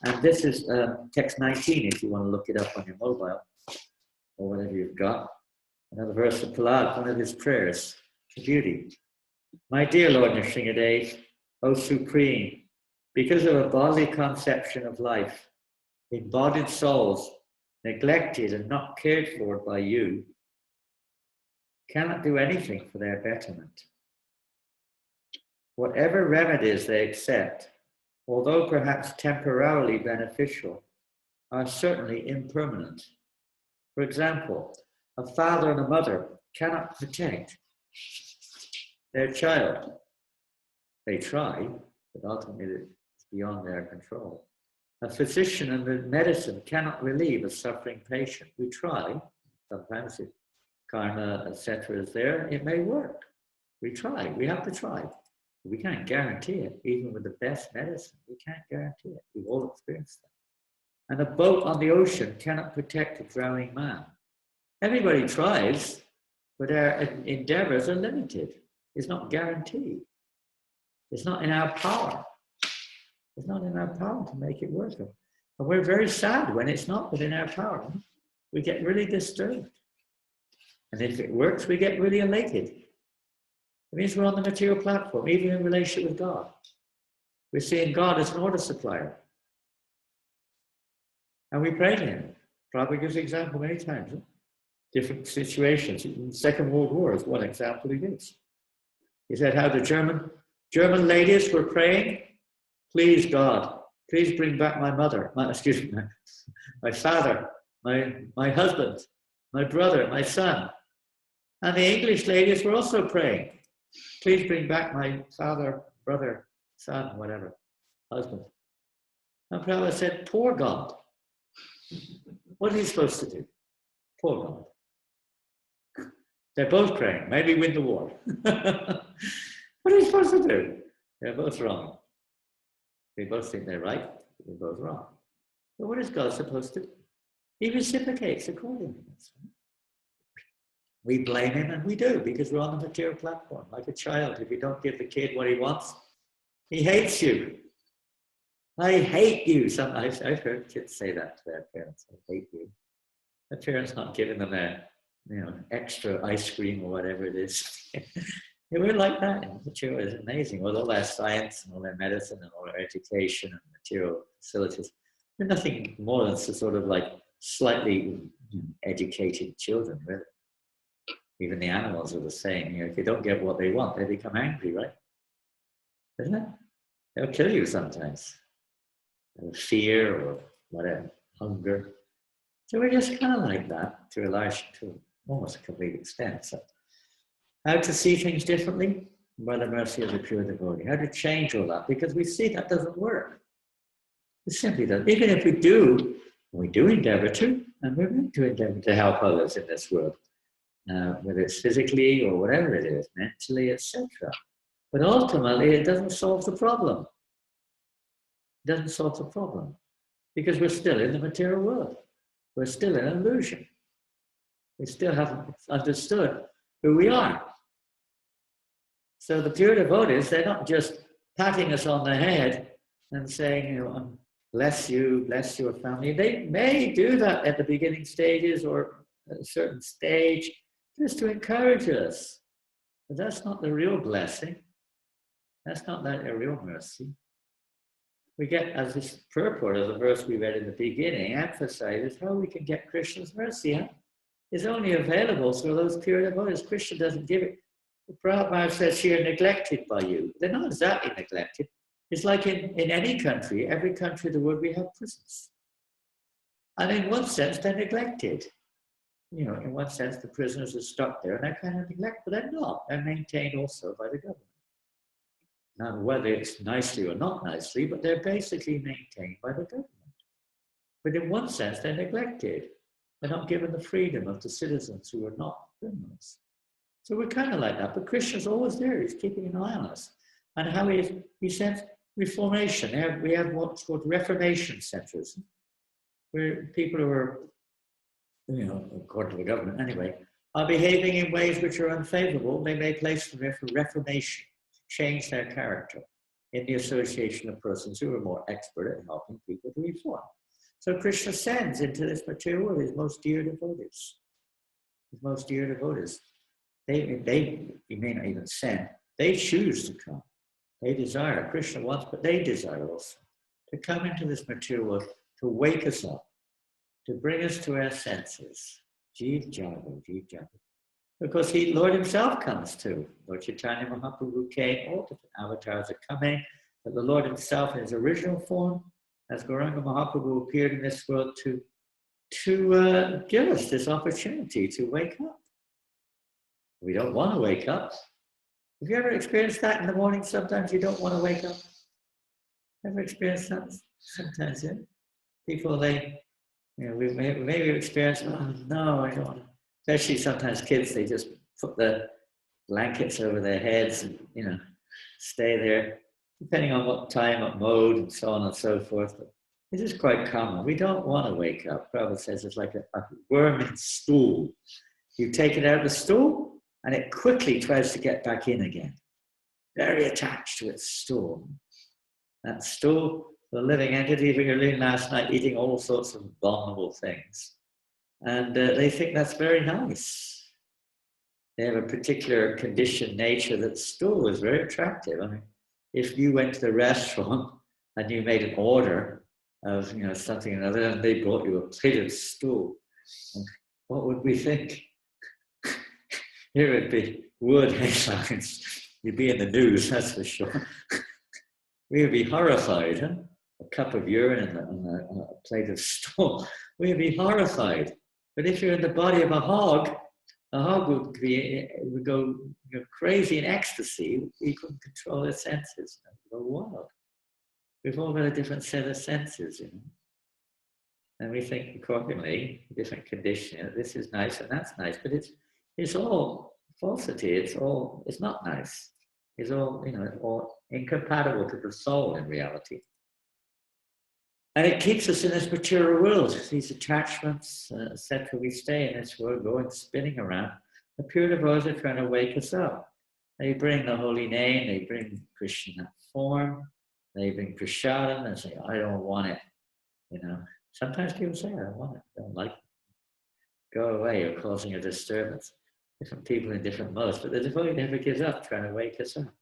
And this is text 19, if you want to look it up on your mobile or whatever you've got. Another verse of Prahlad, one of his prayers. It's a beauty. My dear Lord Nrsingadev, O Supreme, because of a bodily conception of life, embodied souls, neglected and not cared for by you, cannot do anything for their betterment. Whatever remedies they accept, although perhaps temporarily beneficial, are certainly impermanent. For example, a father and a mother cannot protect their child. They try, but ultimately it's beyond their control. A physician and the medicine cannot relieve a suffering patient. We try, sometimes if karma, etc. is there, it may work. We try, we have to try. We can't guarantee it, even with the best medicine. We can't guarantee it. We've all experienced that. And a boat on the ocean cannot protect a drowning man. Everybody tries, but our endeavors are limited. It's not guaranteed. It's not in our power. It's not in our power to make it work. And we're very sad when it's not within our power. We get really disturbed. And if it works, we get really elated. It means we're on the material platform, even in relationship with God. We're seeing God as an order supplier. And we pray to him. Prabhupada gives an example many times. Huh? Different situations. In the Second World War is one example he gives. He said how the German ladies were praying, please God, please bring back my mother, my father, my husband, my brother, my son. And the English ladies were also praying, please bring back my father, brother, son, whatever, husband. And Prabhupada said, poor God. What are you supposed to do? Poor God. They're both praying, maybe win the war. What are you supposed to do? They're both wrong. They both think they're right, but they're both wrong. But what is God supposed to do? He reciprocates accordingly. We blame him, and we do, because we're on the material platform, like a child. If you don't give the kid what he wants, he hates you. I hate you. I've heard kids say that to their parents. I hate you. The parents not giving them extra ice cream or whatever it is. Yeah, we're like that. And material is amazing. With all their science and all their medicine and all their education and material facilities, they're nothing more than sort of like slightly educated children, really. Even the animals are the same. If you don't get what they want, they become angry, right? Isn't it? They'll kill you sometimes. Fear or whatever, hunger. So we're just kind of like that to almost a complete extent. So how to see things differently? By the mercy of the pure devotee. How to change all that? Because we see that doesn't work. It simply doesn't. Even if we do endeavor to, and we're going to endeavor to help others in this world, whether it's physically or whatever it is, mentally, etc. But ultimately, it doesn't solve the problem. It doesn't solve the problem because we're still in the material world. We're still in an illusion. We still haven't understood who we are. So the pure devotees, they're not just patting us on the head and saying, bless you, bless your family. They may do that at the beginning stages or at a certain stage just to encourage us. But that's not the real blessing. That's not that a real mercy. We get, as this purport of the verse we read in the beginning emphasizes, how we can get Krishna's mercy. It's only available through those pure devotees. Krishna doesn't give it. The Prabhupada says here, neglected by you. They're not exactly neglected. It's like in any country, every country of the world, we have prisons. And in one sense, they're neglected. In one sense, the prisoners are stuck there and they're kind of neglected, but they're not. They're maintained also by the government. Now, whether it's nicely or not nicely, but they're basically maintained by the government. But in one sense, they're neglected. They're not given the freedom of the citizens who are not criminals. So we're kind of like that. But Krishna's always there. He's keeping an eye on us. And how he sends reformation. We have what's called reformation centers, where people who are, according to the government anyway, are behaving in ways which are unfavorable. They may place them there for reformation, change their character in the association of persons who are more expert at helping people to reform. So Krishna sends into this material world his most dear devotees. His most dear devotees. He may not even send. They choose to come. They desire. Krishna wants, but they desire also to come into this material world, to wake us up, to bring us to our senses. Jeev Java, Jeev Java. Because Lord himself comes too. Lord Chaitanya Mahaprabhu came, all different avatars are coming, but the Lord himself in his original form, as Gauranga Mahaprabhu appeared in this world to give us this opportunity to wake up. We don't want to wake up. Have you ever experienced that in the morning? Sometimes you don't want to wake up. Ever experienced that? Sometimes, yeah. People, we maybe experience, oh no, I don't want to. Especially sometimes kids, they just put the blankets over their heads and, stay there, depending on what time, what mode, and so on and so forth. But this is quite common. We don't want to wake up. Prabhupada says it's like a worm in stool. You take it out of the stool, and it quickly tries to get back in again. Very attached to its stool. That stool, the living entity we were in last night, eating all sorts of abominable things. And they think that's very nice. They have a particular conditioned nature that stool is very attractive. I mean, if you went to the restaurant and you made an order of something or another, and they brought you a plate of stool, what would we think? Here would be wood headlines. You'd be in the news, that's for sure. We would be horrified, huh? A cup of urine and a plate of stool. We would be horrified. But if you're in the body of a hog would go crazy in ecstasy. He couldn't control his senses. Go wild. We've all got a different set of senses, and we think accordingly, different condition. This is nice and that's nice, but it's all falsity. It's not nice. It's all all incompatible to the soul in reality. And it keeps us in this material world. These attachments, etc. We stay in this world, going spinning around. The pure devotees are trying to wake us up. They bring the holy name, they bring Krishna form, they bring prasadam and say, I don't want it. Sometimes people say, I don't want it, I don't like it. Go away, you're causing a disturbance. Different people in different modes, but the devotee never gives up trying to wake us up.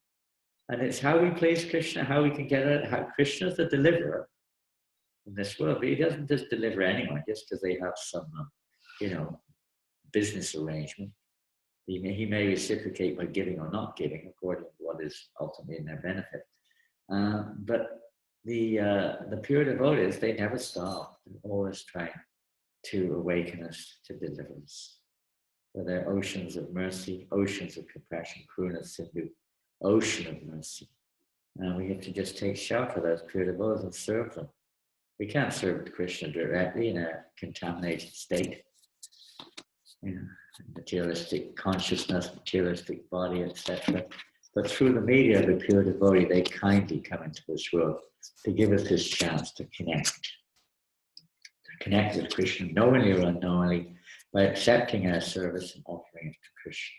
And it's how we please Krishna, how we can get it, how Krishna's the deliverer in this world, but he doesn't just deliver anyone just because they have some, business arrangement. He may reciprocate by giving or not giving, according to what is ultimately in their benefit. But the pure devotees, they never stop. They're always trying to awaken us, to deliver us. So they're oceans of mercy, oceans of compassion, Karuna Sindhu, ocean of mercy. And we have to just take shelter of those pure devotees and serve them. We can't serve Krishna directly in a contaminated state. Materialistic consciousness, materialistic body, etc. But through the media of the pure devotee, they kindly come into this world to give us this chance to connect with Krishna, knowingly or unknowingly, by accepting our service and offering it to Krishna.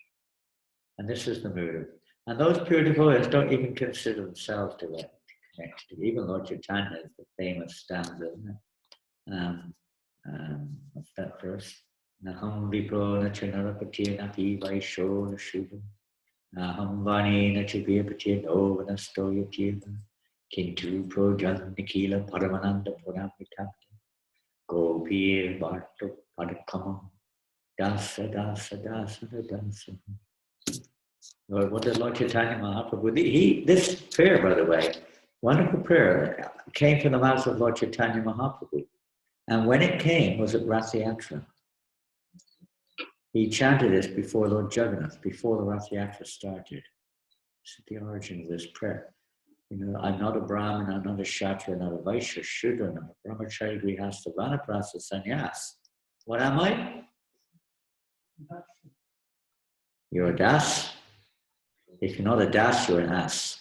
And this is the mood of. And those pure devotees don't even consider themselves directly connected. Even Lord Chaitanya is the famous stanza, isn't it? What's that verse? Naham vipro na chanarapati na pi vaisho na shubham. Naham vani na chibiyapati no vanastoyatirva. Kintu projan nikila paramananda puramita. Gopir bhatto padakamam. Dasa dasa dasa dasa. What did Lord Chaitanya Mahaprabhu? This prayer, by the way, wonderful prayer, came from the mouth of Lord Chaitanya Mahaprabhu. And when it came, was at Rath Yatra. He chanted this before Lord Jagannath, before the Rath Yatra started. This is the origin of this prayer. I'm not a Brahmin, I'm not a Kshatriya, not a Vaishya, Shudra, not a Brahmachari, Grihastha, Vanaprastha, Sannyas. What am I? You're a das. If you're not a das, you're an ass.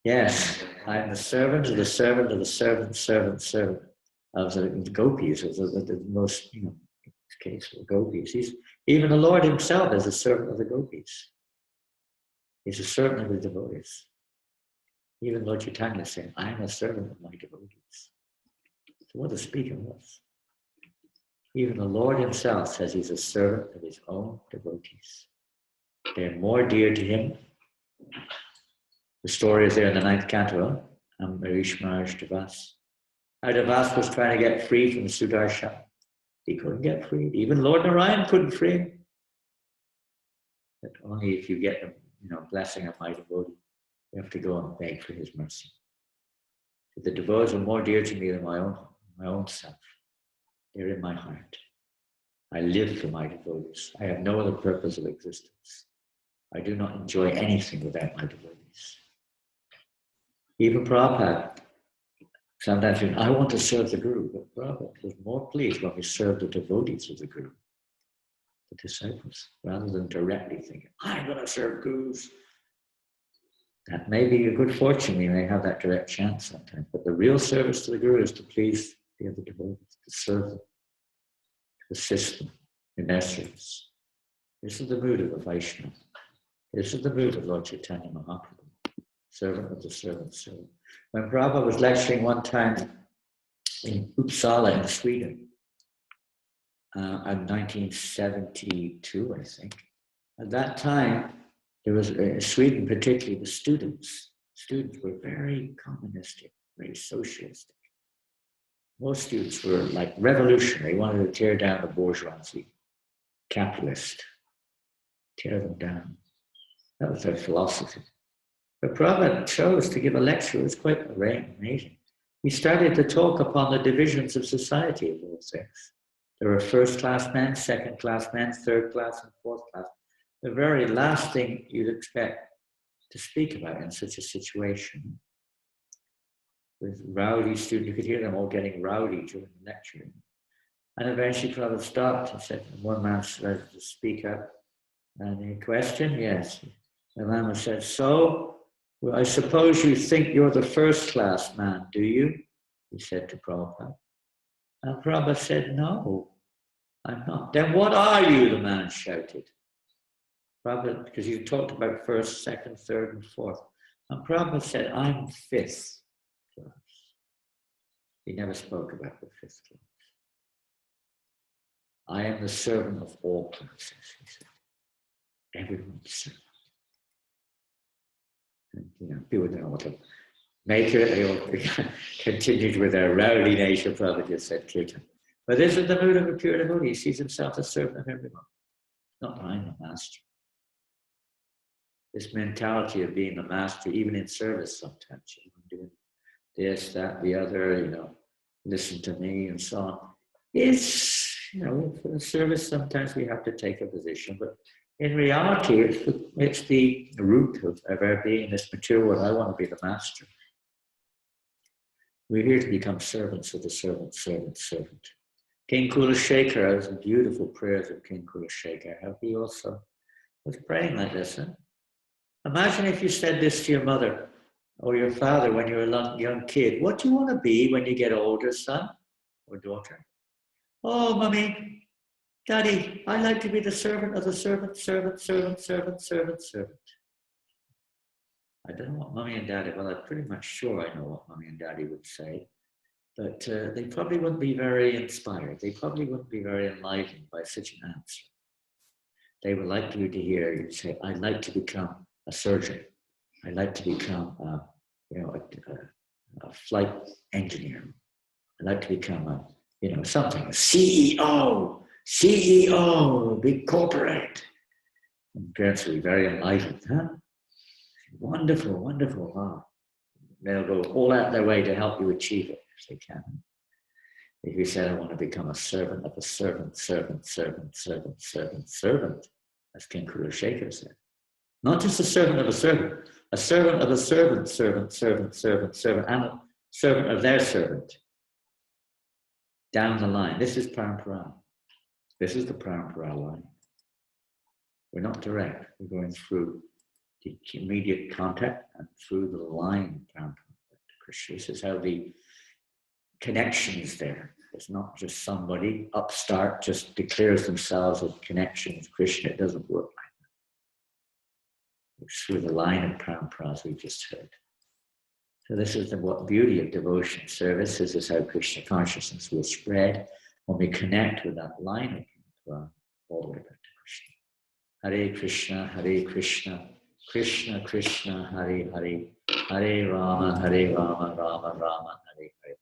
Yes, I'm the servant of the servant of the servant of the gopis, of the most, case of the gopis. Even the Lord himself is a servant of the gopis. He's a servant of the devotees. Even Lord Chaitanya is saying, I am a servant of my devotees. So what a speaker was. Even the Lord himself says he's a servant of his own devotees. They're more dear to him. The story is there in the 9th canto, Ambarish Maharaj Devas. How Devas was trying to get free from Sudarshan. He couldn't get free. Even Lord Narayan couldn't free him. But only if you get the blessing of my devotee, you have to go and beg for his mercy. So the devotees are more dear to me than my own self. They're in my heart. I live for my devotees. I have no other purpose of existence. I do not enjoy anything without my devotees. Even Prabhupada, sometimes I want to serve the Guru, but Prabhupada was more pleased when we serve the devotees of the Guru, the disciples, rather than directly thinking, I'm going to serve Gurus. That may be a good fortune, we may have that direct chance sometimes, but the real service to the Guru is to please the other devotees, to serve them, to assist them in their service. This is the mood of the Vaishnava. This is the mood of Lord Chaitanya Mahaprabhu, servant of the servant's servant. When Prabhupada was lecturing one time in Uppsala in Sweden, in 1972, I think, at that time, there was, Sweden particularly, the students were very communistic, very socialistic. Most students were like revolutionary, wanted to tear down the bourgeoisie, capitalist, tear them down. That was their philosophy. But Prabhupada chose to give a lecture. It was quite amazing. He started to talk upon the divisions of society of those days. There were first-class men, second-class men, third-class and fourth-class. The very last thing you'd expect to speak about in such a situation. With rowdy students, you could hear them all getting rowdy during the lecture. And eventually Prabhupada stopped and said, one man started to speak up. And a question, yes. The Lama said, so, well, I suppose you think you're the first-class man, do you? He said to Prabhupada. And Prabhupada said, no. I'm not. Then what are you? The man shouted. Prabhupada, because you talked about first, second, third, and fourth. And Prabhupada said, I'm fifth class. He never spoke about the fifth class. I am the servant of all classes, he said. Everyone's servant. And, people don't know what to make it. They all continued with their rowdy nature, Prabhupada just said, Kirtan. But this is the mood of a pure devotee. He sees himself as servant of everyone. Not I'm the master. This mentality of being the master, even in service sometimes, doing this, that, the other, listen to me and so on. It's, for the service sometimes we have to take a position, but in reality, it's the root of our being in this material world. I want to be the master. We're here to become servants of the servant. King Kulashekar has beautiful prayers of King Kulashekar. How he also was praying like this. Huh? Imagine if you said this to your mother or your father when you were a young kid. What do you want to be when you get older, son or daughter? Oh, mommy, daddy, I like to be the servant of the servant. I don't know what mommy and daddy, well, I'm pretty much sure I know what mommy and daddy would say, but they probably wouldn't be very inspired. They probably wouldn't be very enlightened by such an answer. They would like you to hear you say, I'd like to become a surgeon. I'd like to become, a flight engineer. I'd like to become something, a CEO, big corporate. And parents will be very enlightened, huh? Wonderful. Wow. They'll go all out their way to help you achieve it if they can. If you said, I want to become a servant of a servant, as King Kulashekar said. Not just a servant of a servant of a servant, and a servant of their servant. Down the line. This is Parampara. This is the Parampara line. We're not direct. We're going through the immediate contact and through the line of Parampara to Krishna. This is how the connection is there. It's not just somebody upstart just declares themselves as connection with Krishna. It doesn't work like that. It's through the line of Parampara, as we just heard. So this is the beauty of devotion service. This is how Krishna consciousness will spread when we connect with that line of Parampara all the way back to Krishna. Hare Krishna, Krishna Krishna, Hare Hare, Hare Rama, Rama Rama, Hare Hare.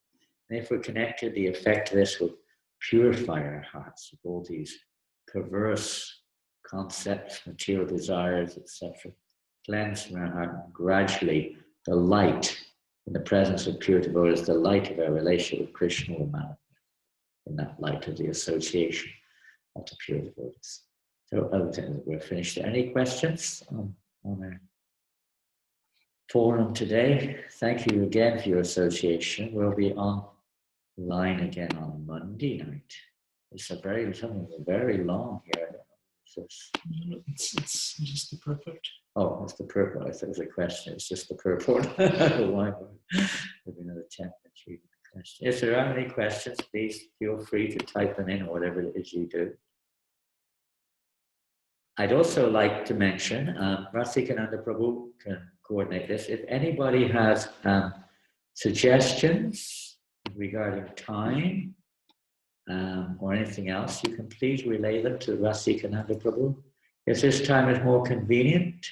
And if we're connected, the effect of this will purify our hearts of all these perverse concepts, material desires, etc. Cleanse from our heart, and gradually the light in the presence of pure devotees, the light of our relationship with Krishna will manifest in that light of the association of the pure devotees. So we're finished there. Any questions on our forum today? Thank you again for your association. We'll be online again on Monday night. It's something very long here. It's just the perfect. Oh, it's the purport. I thought it was a question. It's just the purport. Why? Maybe another 10 minutes reading the question. If there are any questions, please feel free to type them in or whatever it is you do. I'd also like to mention, Rasikananda Prabhu can coordinate this. If anybody has suggestions regarding time or anything else, you can please relay them to Rasikananda Prabhu. If this time is more convenient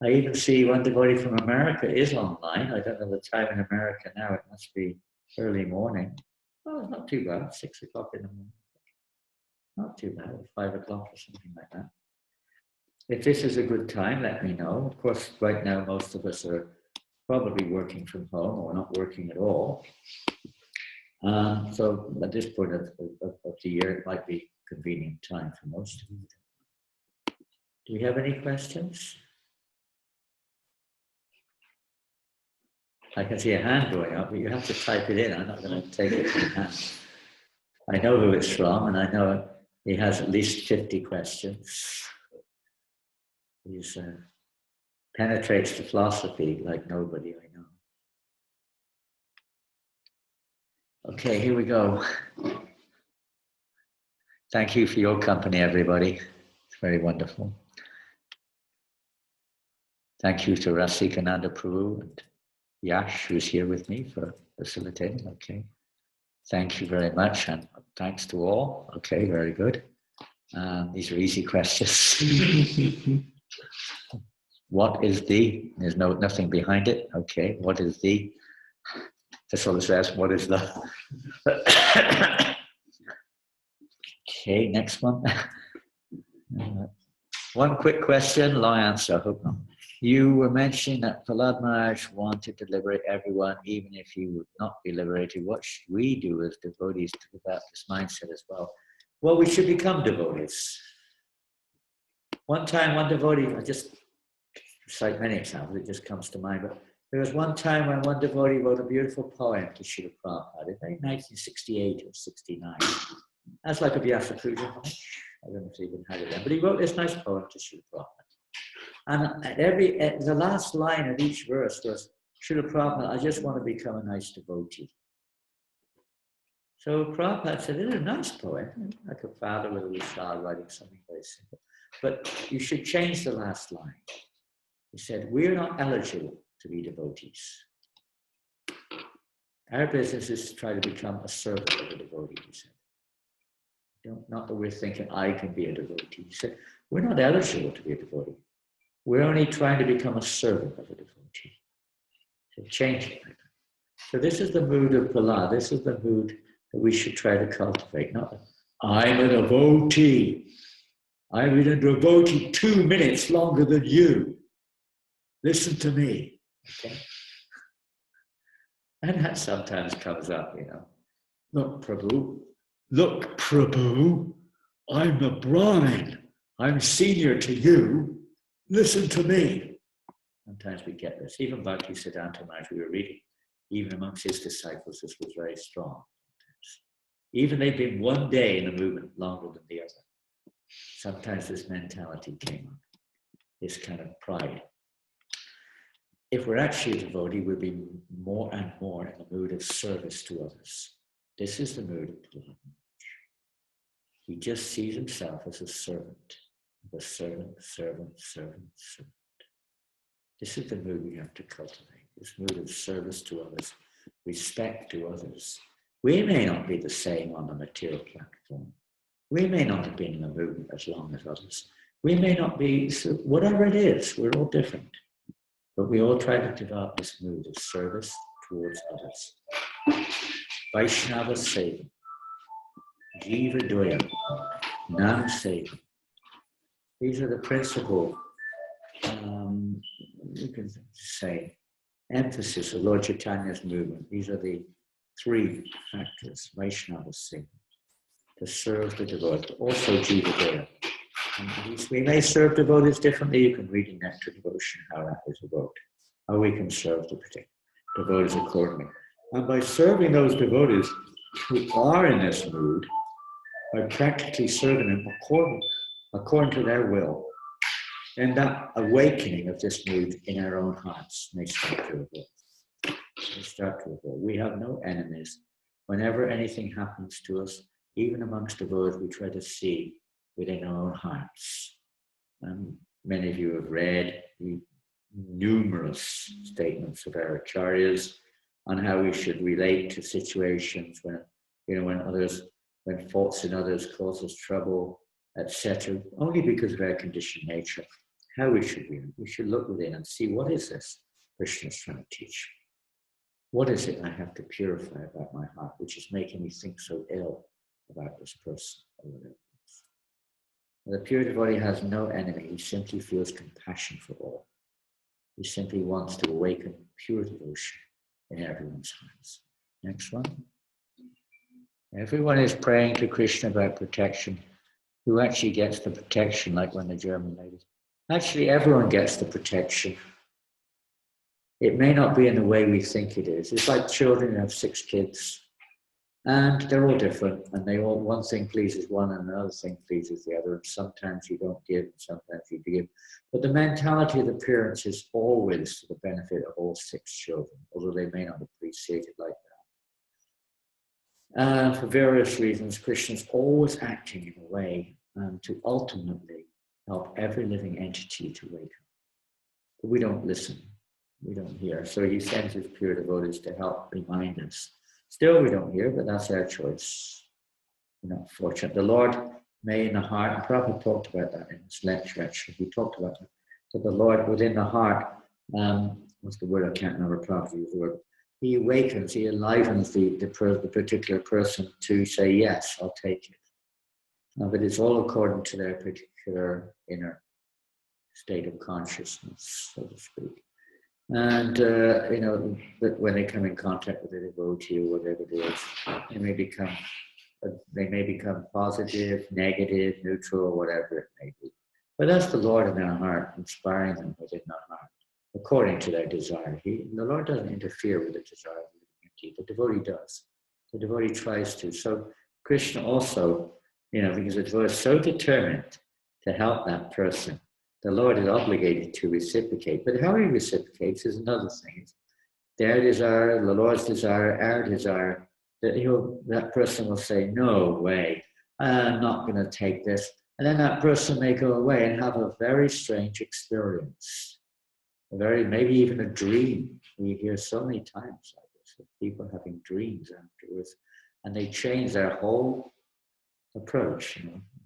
I even see one devotee from America is online. I don't know the time in America now. It must be early morning. Oh, it's not too bad. 6 o'clock in the morning. Not too bad. 5 o'clock or something like that. If this is a good time, let me know. Of course, right now, most of us are probably working from home or not working at all. So at this point of the year, it might be a convenient time for most of you. Do we have any questions? I can see a hand going up, but you have to type it in. I'm not going to take it from hand. I know who it's from, and I know he has at least 50 questions. He penetrates the philosophy like nobody I know. Okay, here we go. Thank you for your company, everybody. It's very wonderful. Thank you to Rasikananda Prabhu and Yash, who's here with me for facilitating. Okay. Thank you very much, and thanks to all. Okay, very good. These are easy questions. What is the? There's nothing behind it. Okay, what is the? That's all it says. What is the? Okay, next one. One quick question, long answer. I hope not. You were mentioning that Prahlad Maharaj wanted to liberate everyone, even if he would not be liberated. What should we do as devotees to develop this mindset as well? Well, we should become devotees. One time, one devotee, I just cite many examples, it just comes to mind, but there was one time when one devotee wrote a beautiful poem to Srila Prabhupada in 1968 or 69. That's like a Vyasa Puja. I don't know if he even had it then, but he wrote this nice poem to Srila Prabhupada. And at the last line of each verse was, Srila Prabhupada, I just want to become a nice devotee. So Prabhupada said, it's a nice poem, like a father with a little child writing something very simple. But you should change the last line. He said, we're not eligible to be devotees. Our business is to try to become a servant of a devotee, he said. Not that we're thinking, I can be a devotee. He said, we're not eligible to be a devotee. We're only trying to become a servant of a devotee. So change it like that. So this is the mood of Prahlad. This is the mood that we should try to cultivate. Not, I'm a devotee. I've been a devotee 2 minutes longer than you. Listen to me. Okay? And that sometimes comes up, you know. Look, Prabhu, I'm a Brahmin. I'm senior to you. Listen to me. Sometimes we get this. Even Bhaktisiddhanta Maharaj, we were reading, even amongst his disciples, this was very strong. Even they've been one day in a movement longer than the other. Sometimes this mentality came up, this kind of pride. If we're actually a devotee, we'll be more and more in the mood of service to others. This is the mood of Prahlad. He just sees himself as a servant. A servant. This is the mood we have to cultivate. This mood of service to others, respect to others. We may not be the same on the material platform. We may not have been in the movement as long as others. We may not be, whatever it is, we're all different. But we all try to develop this mood of service towards others. Vaishnava Seva, Jiva Doya, Nam Seva. These are the principal, you can say, emphasis of Lord Chaitanya's movement. These are the 3 factors, Vaishnava Seva, to serve the devotee, also Jiva Doya. We may serve devotees differently. You can read in Nectar Devotion how that is evoked, how we can serve the devotees accordingly. And by serving those devotees who are in this mood, by practically serving them according to their will, then that awakening of this mood in our own hearts may start to evolve. We have no enemies. Whenever anything happens to us, even amongst devotees, we try to see within our own hearts. Many of you have read numerous statements of our acharyas on how we should relate to situations when faults in others cause us trouble, etc., only because of our conditioned nature. How we should look within and see, what is this Krishna is trying to teach? What is it I have to purify about my heart, which is making me think so ill about this person or whatever? The pure devotee has no enemy. He simply feels compassion for all. He simply wants to awaken pure devotion in everyone's hearts. Next one. Everyone is praying to Krishna about protection. Who actually gets the protection, like when the German ladies? Actually, everyone gets the protection. It may not be in the way we think it is. It's like children who have 6 kids. And they're all different, and one thing pleases one and another thing pleases the other, and sometimes you don't give, and sometimes you give. But the mentality of the parents is always for the benefit of all 6 children, although they may not appreciate it like For various reasons, Krishna is always acting in a way to ultimately help every living entity to wake up. But we don't listen. We don't hear. So he sends his pure devotees to help remind us. Still, we don't hear, but that's our choice. We're not fortunate. The Lord may in the heart, and Prabhupada talked about that in his lecture, actually. He talked about that the Lord within the heart, what's the word? I can't remember Prabhupada used the word. He awakens, he enlivens the particular person to say, yes, I'll take it. But it's all according to their particular inner state of consciousness, so to speak. And, but when they come in contact with a devotee or whatever it is, they may become positive, negative, neutral, whatever it may be. But that's the Lord in their heart, inspiring them within their heart, according to their desire. The Lord doesn't interfere with the desire of the devotee. The devotee does. The devotee tries to. So Krishna also, because the devotee is so determined to help that person, the Lord is obligated to reciprocate. But how he reciprocates is another thing. Their desire, the Lord's desire, our desire, that person will say, no way, I'm not going to take this. And then that person may go away and have a very strange experience. Maybe even a dream. We hear so many times like this, of people having dreams afterwards, and they change their whole approach.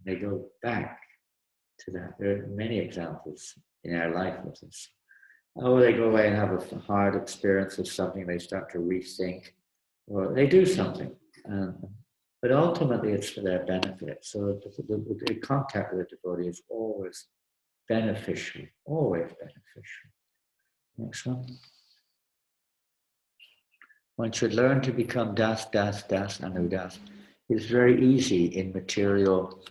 They go back to that. There are many examples in our life of this. Oh, they go away and have a hard experience of something, they start to rethink, or they do something. But ultimately, it's for their benefit. So the contact with the devotee is always beneficial, always beneficial. Next one. One should learn to become das, anudas. It's very easy in material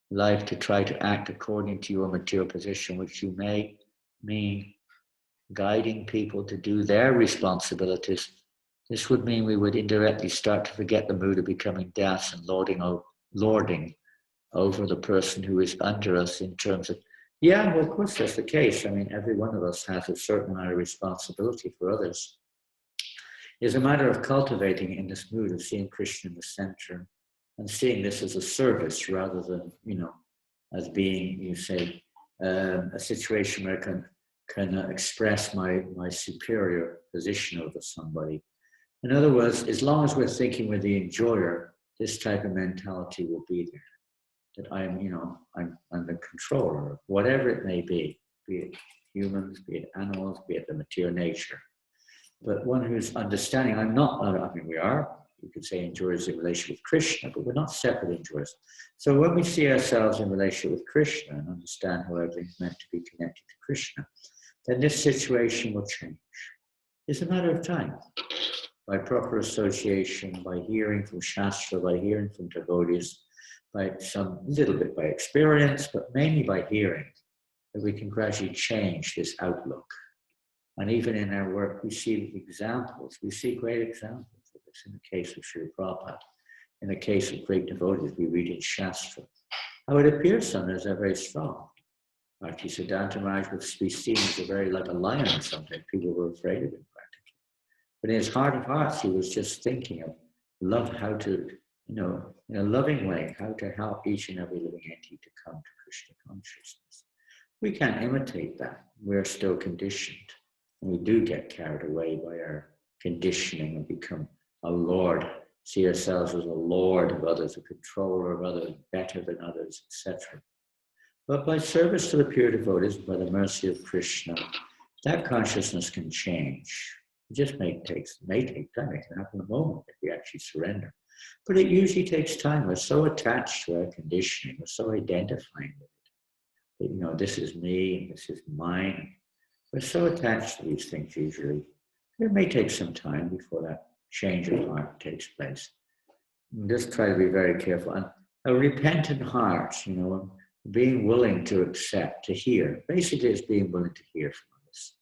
life to try to act according to your material position, which you may mean guiding people to do their responsibilities. This would mean we would indirectly start to forget the mood of becoming das and lording over the person who is under us in terms of, yeah, well, of course that's the case. I mean, every one of us has a certain amount of responsibility for others. It's a matter of cultivating in this mood of seeing Krishna in the center and seeing this as a service rather than, as being, a situation where I can express my superior position over somebody. In other words, as long as we're thinking with the enjoyer, this type of mentality will be there. That I'm the controller of whatever it may be it humans, be it animals, be it the material nature. But one who's understanding, we are, you could say, enjoyers in relation with Krishna, but we're not separate enjoyers. So when we see ourselves in relation with Krishna and understand how everything's meant to be connected to Krishna, then this situation will change. It's a matter of time. By proper association, by hearing from Shastra, by hearing from devotees, by some little bit by experience, but mainly by hearing, that we can gradually change this outlook. And even in our work, we see examples. We see great examples of this in the case of Srila Prabhupada. In the case of great devotees, we read in Shastra how it appears sometimes they're very strong. Bhakti Siddhanta Maharaj would be seen as like a lion sometimes. People were afraid of him practically. But in his heart of hearts, he was just thinking of love, how to, in a loving way, how to help each and every living entity to come to Krishna consciousness. We can't imitate that. We're still conditioned. And we do get carried away by our conditioning and become a lord, see ourselves as a lord of others, a controller of others, better than others, etc. But by service to the pure devotees, by the mercy of Krishna, that consciousness can change. It just may take time. It can happen in a moment if we actually surrender. But it usually takes time. We're so attached to our conditioning. We're so identifying with it. That, this is me, this is mine. We're so attached to these things usually. It may take some time before that change of heart takes place. And just try to be very careful. And a repentant heart, being willing to accept, to hear. Basically, it's being willing to hear from others.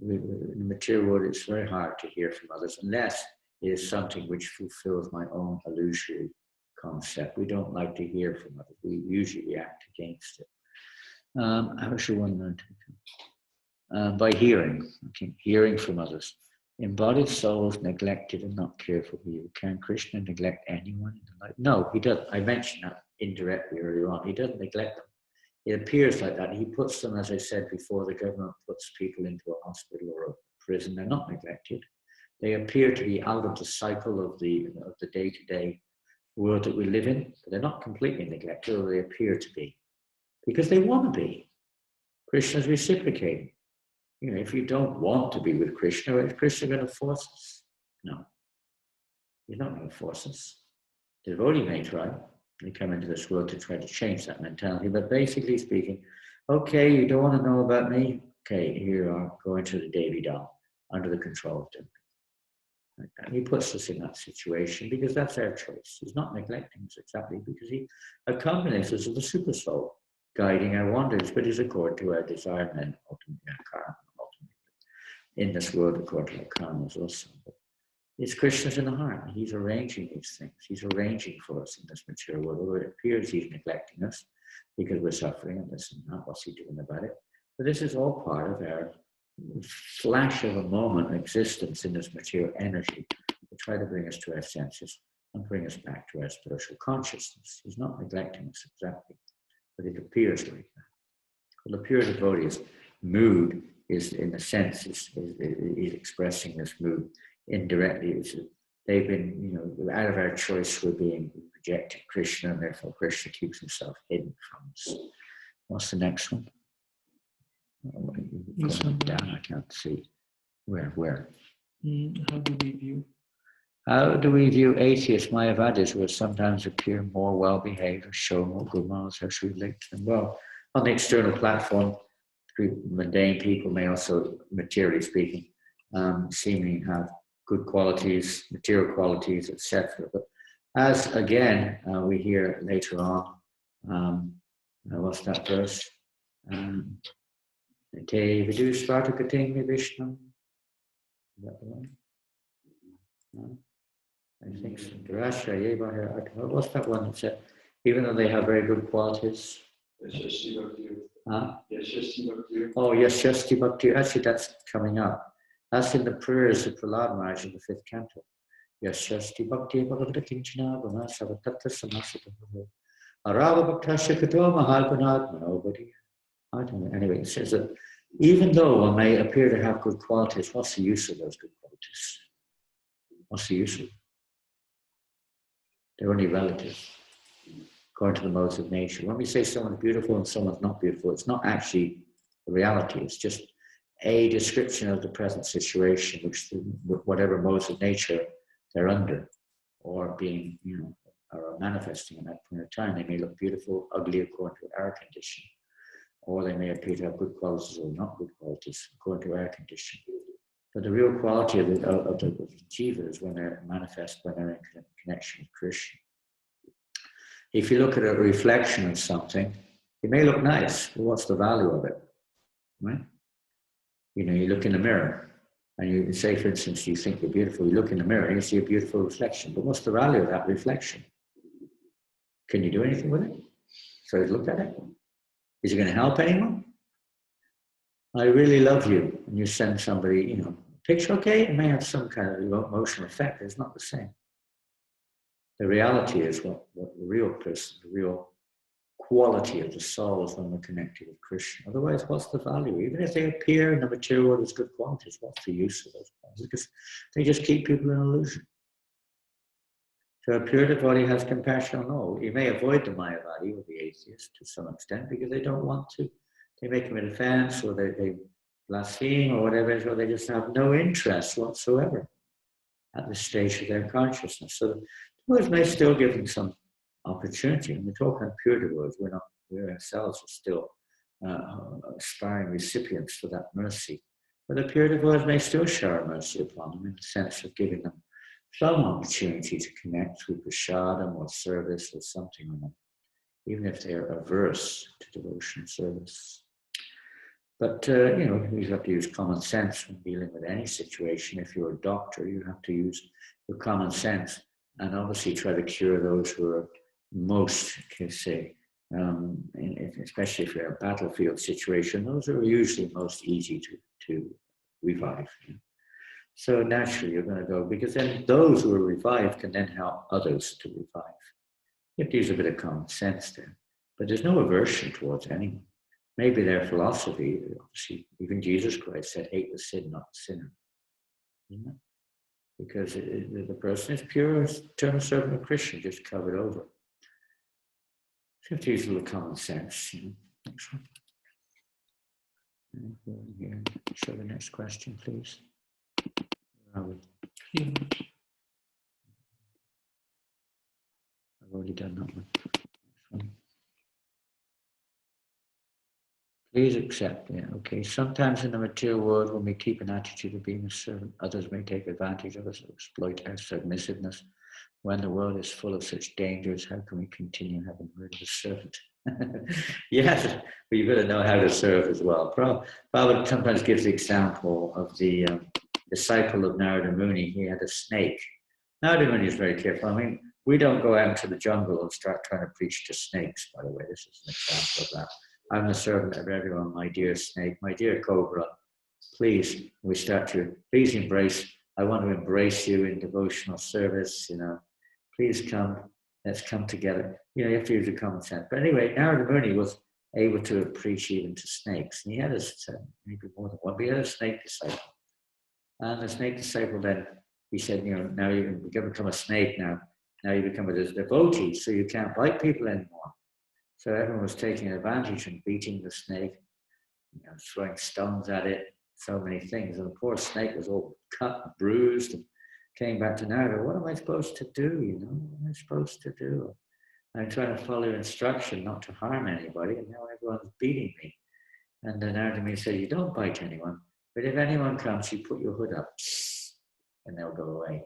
In the material world, it's very hard to hear from others unless it is something which fulfills my own illusory concept. We don't like to hear from others. We usually react against it. How should one learn to? By hearing from others. embodied souls neglected and not cared for you. Can Krishna neglect anyone in the life? No, he doesn't. I mentioned that indirectly earlier on. He doesn't neglect them. It appears like that. He puts them, as I said before, the government puts people into a hospital or a prison. They're not neglected. They appear to be out of the cycle of the day-to-day world that we live in, but they're not completely neglected, or they appear to be, because they want to be. Krishna's reciprocating. You know, if you don't want to be with Krishna, is Krishna going to force us? No. He's not going to force us. The devotee may try. They come into this world to try to change that mentality, but basically speaking, okay, you don't want to know about me? Okay, here you are, go into the Devi Dal, under the control of them. And he puts us in that situation because that's our choice. He's not neglecting us exactly because he accompanies us as the super soul, guiding our wanders, but is according to our desire and ultimately our karma, ultimately. In this world, according to our karmas also. But it's Krishna's in the heart. He's arranging these things. He's arranging for us in this material world. Although it appears he's neglecting us because we're suffering and this and that. What's he doing about it? But this is all part of our flash of a moment existence in this material energy to try to bring us to our senses and bring us back to our spiritual consciousness. He's not neglecting us exactly, but it appears like that. Well, the pure devotee's mood is, in a sense, is expressing this mood indirectly. They've been, you know, out of our choice, we're being rejected Krishna, and therefore Krishna keeps himself hidden from us. What's the next one? This one down, I can't see. Where? How do we view? How do we view atheists, Mayavadis, who sometimes appear more well-behaved or show more good morals? How should we relate to them? Well, on the external platform, mundane people may also, materially speaking, seemingly have good qualities, material qualities, etc. But as, again, we hear later on, what's that verse? Te vidu svartakating Vishnu. Is that the one? No? I think so. What's that one that said, even though they have very good qualities? Huh? Oh, yes, Shasti Bhakti. Actually, that's coming up. That's in the prayers of Prahlad Maharaj in the 5th canto. Yes, Shasti Bhakti Bhagavata Kinchana Guna Savatatta Samasita Arava Bhaktasya Kato Mahalpanat Manobadi. Anyway, it says that even though one may appear to have good qualities, what's the use of those good qualities? What's the use of them? They're only relative, according to the modes of nature. When we say someone's beautiful and someone's not beautiful, it's not actually the reality. It's just a description of the present situation, which whatever modes of nature they're under, or being, you know, are manifesting at that point of time. They may look beautiful, ugly according to our condition, or they may appear to have good qualities or not good qualities according to our condition. But the real quality of the jiva is when they're manifest, when they're in connection with Krishna. If you look at a reflection of something, it may look nice, but what's the value of it? Right? You know, you look in the mirror, and you say, for instance, you think you're beautiful, you look in the mirror and you see a beautiful reflection, but what's the value of that reflection? Can you do anything with it? So look at it. Is it going to help anyone? I really love you, and you send somebody, you know, a picture, okay, it may have some kind of emotional effect, but it's not the same. The reality is what the real person, the real quality of the soul is when we're connected with Krishna. Otherwise, what's the value? Even if they appear in the material world as good qualities, what's the use of those qualities? Because they just keep people in illusion. So a pure devotee has compassion on all. You may avoid the Mayavadi or the atheist to some extent because they don't want to. They may commit offense, or they blaspheme, or whatever, so they just have no interest whatsoever at this stage of their consciousness. So the devotees may still give them some opportunity. And we're talking of pure devotees. We ourselves are still aspiring recipients for that mercy. But the pure devotees may still shower mercy upon them in the sense of giving them some opportunity to connect through prasadam or service or something with them, even if they are averse to devotional service. But, you know, you have to use common sense when dealing with any situation. If you're a doctor, you have to use your common sense and obviously try to cure those who are most, say, especially if you're in a battlefield situation, those are usually most easy to revive. You know? So naturally you're going to go, because then those who are revived can then help others to revive. You have to use a bit of common sense there. But there's no aversion towards anyone. Maybe their philosophy, obviously, even Jesus Christ said, hate the sin, not the sinner. Isn't it? Because the person is pure, eternal servant of Christian, just covered over. So you have to use a little common sense. Next one. Here. Show the next question, please. I've already done that one. Next one. Please accept, yeah, okay. Sometimes in the material world, when we keep an attitude of being a servant, others may take advantage of us or exploit our submissiveness. When the world is full of such dangers, how can we continue having the word of a servant? Yes, but you've got to know how to serve as well. Prabhupada sometimes gives the example of the disciple of Narada Muni. He had a snake. Narada Muni is very careful. I mean, we don't go out into the jungle and start trying to preach to snakes, by the way. This is an example of that. I'm the servant of everyone, my dear snake, my dear cobra. Please, we start to, please embrace, I want to embrace you in devotional service, please come, let's come together. You have to use your common sense. But anyway, Narada Muni was able to preach even to snakes. And he had maybe more than one, but he had a snake disciple. And the snake disciple then, he said, now you can become a snake now. Now you become a devotee, so you can't bite people anymore. So everyone was taking advantage and beating the snake, throwing stones at it, so many things. And the poor snake was all cut and bruised and came back to Narada. What am I supposed to do? What am I supposed to do? I'm trying to follow instruction not to harm anybody, and now everyone's beating me. And then Narada Muni said, you don't bite anyone, but if anyone comes, you put your hood up, and they'll go away.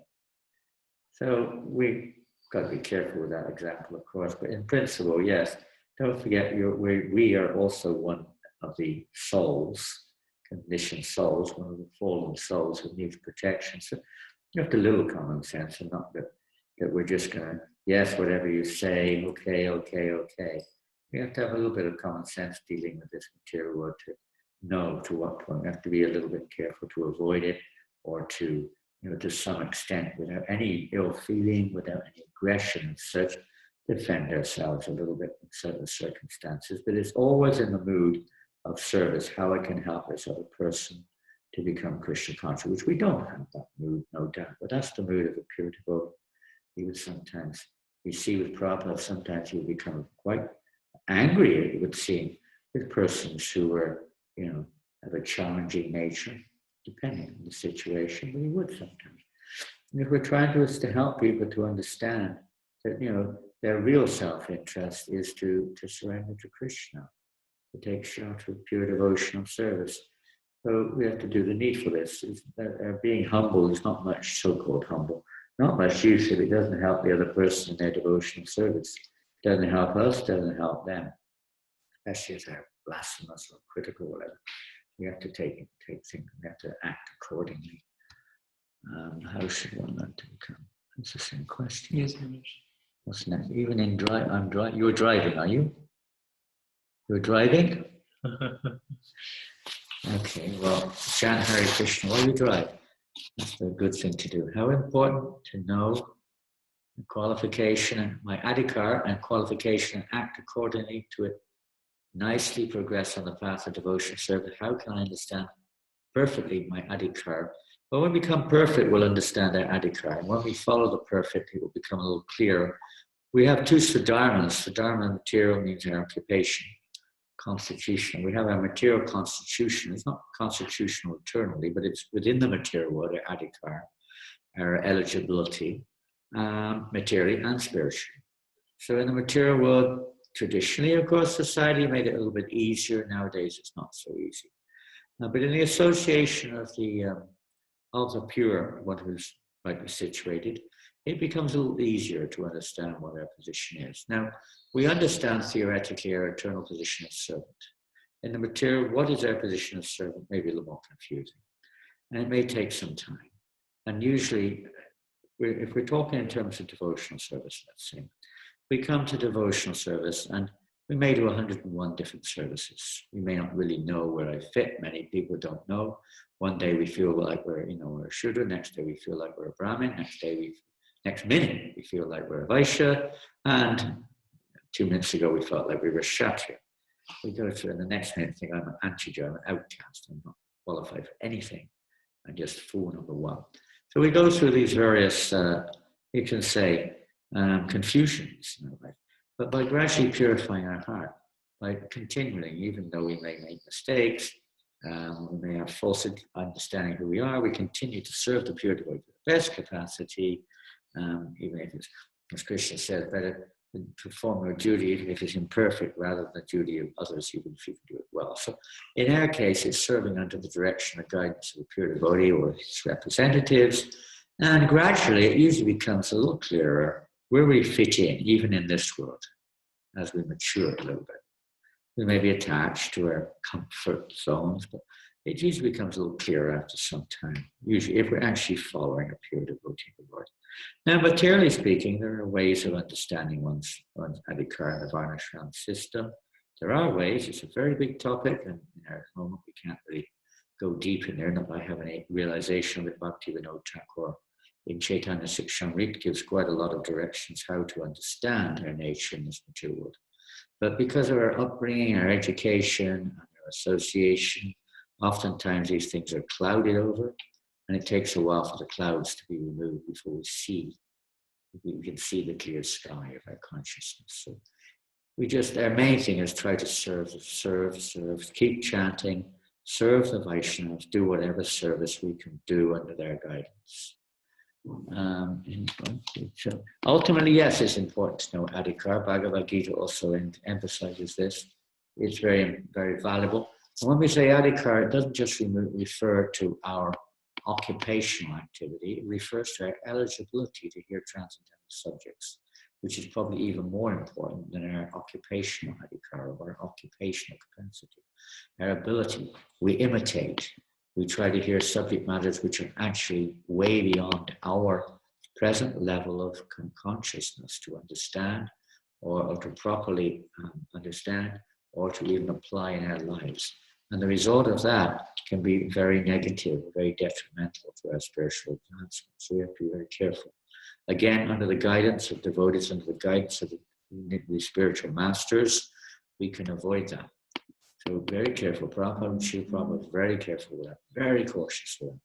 So we've got to be careful with that example, of course, but in principle, yes. Don't forget, we are also one of the souls, conditioned souls, one of the fallen souls who needs protection. So you have to little common sense, and not that we're just going to, yes, whatever you say, okay. We have to have a little bit of common sense dealing with this material world to know to what point. We have to be a little bit careful to avoid it, or to, to some extent, without any ill feeling, without any aggression and such, defend ourselves a little bit in certain circumstances, but it's always in the mood of service, how I can help this other person to become Krishna conscious, which we don't have that mood, no doubt, but that's the mood of a pure devotee. He would sometimes, we see with Prabhupada, sometimes he would become quite angry, it would seem, with persons who were, of a challenging nature, depending on the situation, but he would sometimes. And if we're trying to help people to understand that, their real self-interest is to surrender to Krishna, to take shelter of pure devotional service. So we have to do the needfulness. Being humble is not much, so-called humble, not much use if it doesn't help the other person in their devotional service. It doesn't help us, doesn't help them, especially if they're blasphemous or critical or whatever. We have to take things, we have to act accordingly. How should one learn to become? That's the same question. Yes, Ramesh. What's next? Even in you're driving, are you? You're driving? Okay, well, chant Hare Krishna while you drive. That's a good thing to do. How important to know the qualification, my adhikar and qualification, and act accordingly to it. Nicely progress on the path of devotion service. How can I understand perfectly my adhikar? When we become perfect, we'll understand our adhikar. And when we follow the perfect, it will become a little clearer. We have two svadharmas. Svadharma, material, means our occupation. Constitutional. We have our material constitution. It's not constitutional eternally, but it's within the material world, our adhikar, our eligibility, materially and spiritually. So in the material world, traditionally, of course, society made it a little bit easier. Nowadays, it's not so easy. But in the association of the pure, one who's rightly situated, it becomes a little easier to understand what our position is. Now, we understand theoretically our eternal position as servant. In the material, what is our position as servant? Maybe a little more confusing. And it may take some time. And usually, if we're talking in terms of devotional service, let's say, we come to devotional service and We may do 101 different services. We may not really know where I fit. Many people don't know. One day we feel like we're, we're a Shudra. Next day we feel like we're a Brahmin. Next minute we feel like we're a Vaishya. And 2 minutes ago we felt like we were Kshatriya. We go through, and the next minute think I'm an anti-Jay, I'm an outcast. I'm not qualified for anything. I'm just fool number one. So we go through these various, you can say, confusions in our life. But by gradually purifying our heart, by continuing, even though we may make mistakes, we may have false understanding who we are, we continue to serve the pure devotee to the best capacity, even if it's, as Krishna said, better to perform your duty even if it's imperfect rather than the duty of others, even if you can do it well. So in our case, it's serving under the direction and guidance of the pure devotee or its representatives, and gradually it usually becomes a little clearer where we fit in, even in this world, as we mature a little bit. We may be attached to our comfort zones, but it usually becomes a little clearer after some time, usually if we're actually following a pure devotee of the Lord. Now, materially speaking, there are ways of understanding one's adhikar in the Varnashram system. There are ways, it's a very big topic, and in our moment we can't really go deep in there, not by having a realization of it. Bhaktivinoda Thakur in Chaitanya Sikshamrit gives quite a lot of directions how to understand our nature in this material world. But because of our upbringing, our education, and our association, oftentimes these things are clouded over, and it takes a while for the clouds to be removed before we can see the clear sky of our consciousness. So our main thing is try to serve, keep chanting, serve the Vaishnavas, do whatever service we can do under their guidance. So ultimately, yes, it's important to know adhikar. Bhagavad Gita also emphasizes this. It's very, very valuable. And when we say adhikar, it doesn't just refer to our occupational activity. It refers to our eligibility to hear transcendental subjects, which is probably even more important than our occupational adhikar or our occupational capacity. Our ability, we imitate. We try to hear subject matters which are actually way beyond our present level of consciousness to understand or to properly understand or to even apply in our lives. And the result of that can be very negative, very detrimental to our spiritual advancement. So we have to be very careful. Again, under the guidance of devotees, under the guidance of the spiritual masters, we can avoid that. So very careful. Prabhupada and Srila Prabhupada was very careful with that, very cautious with that.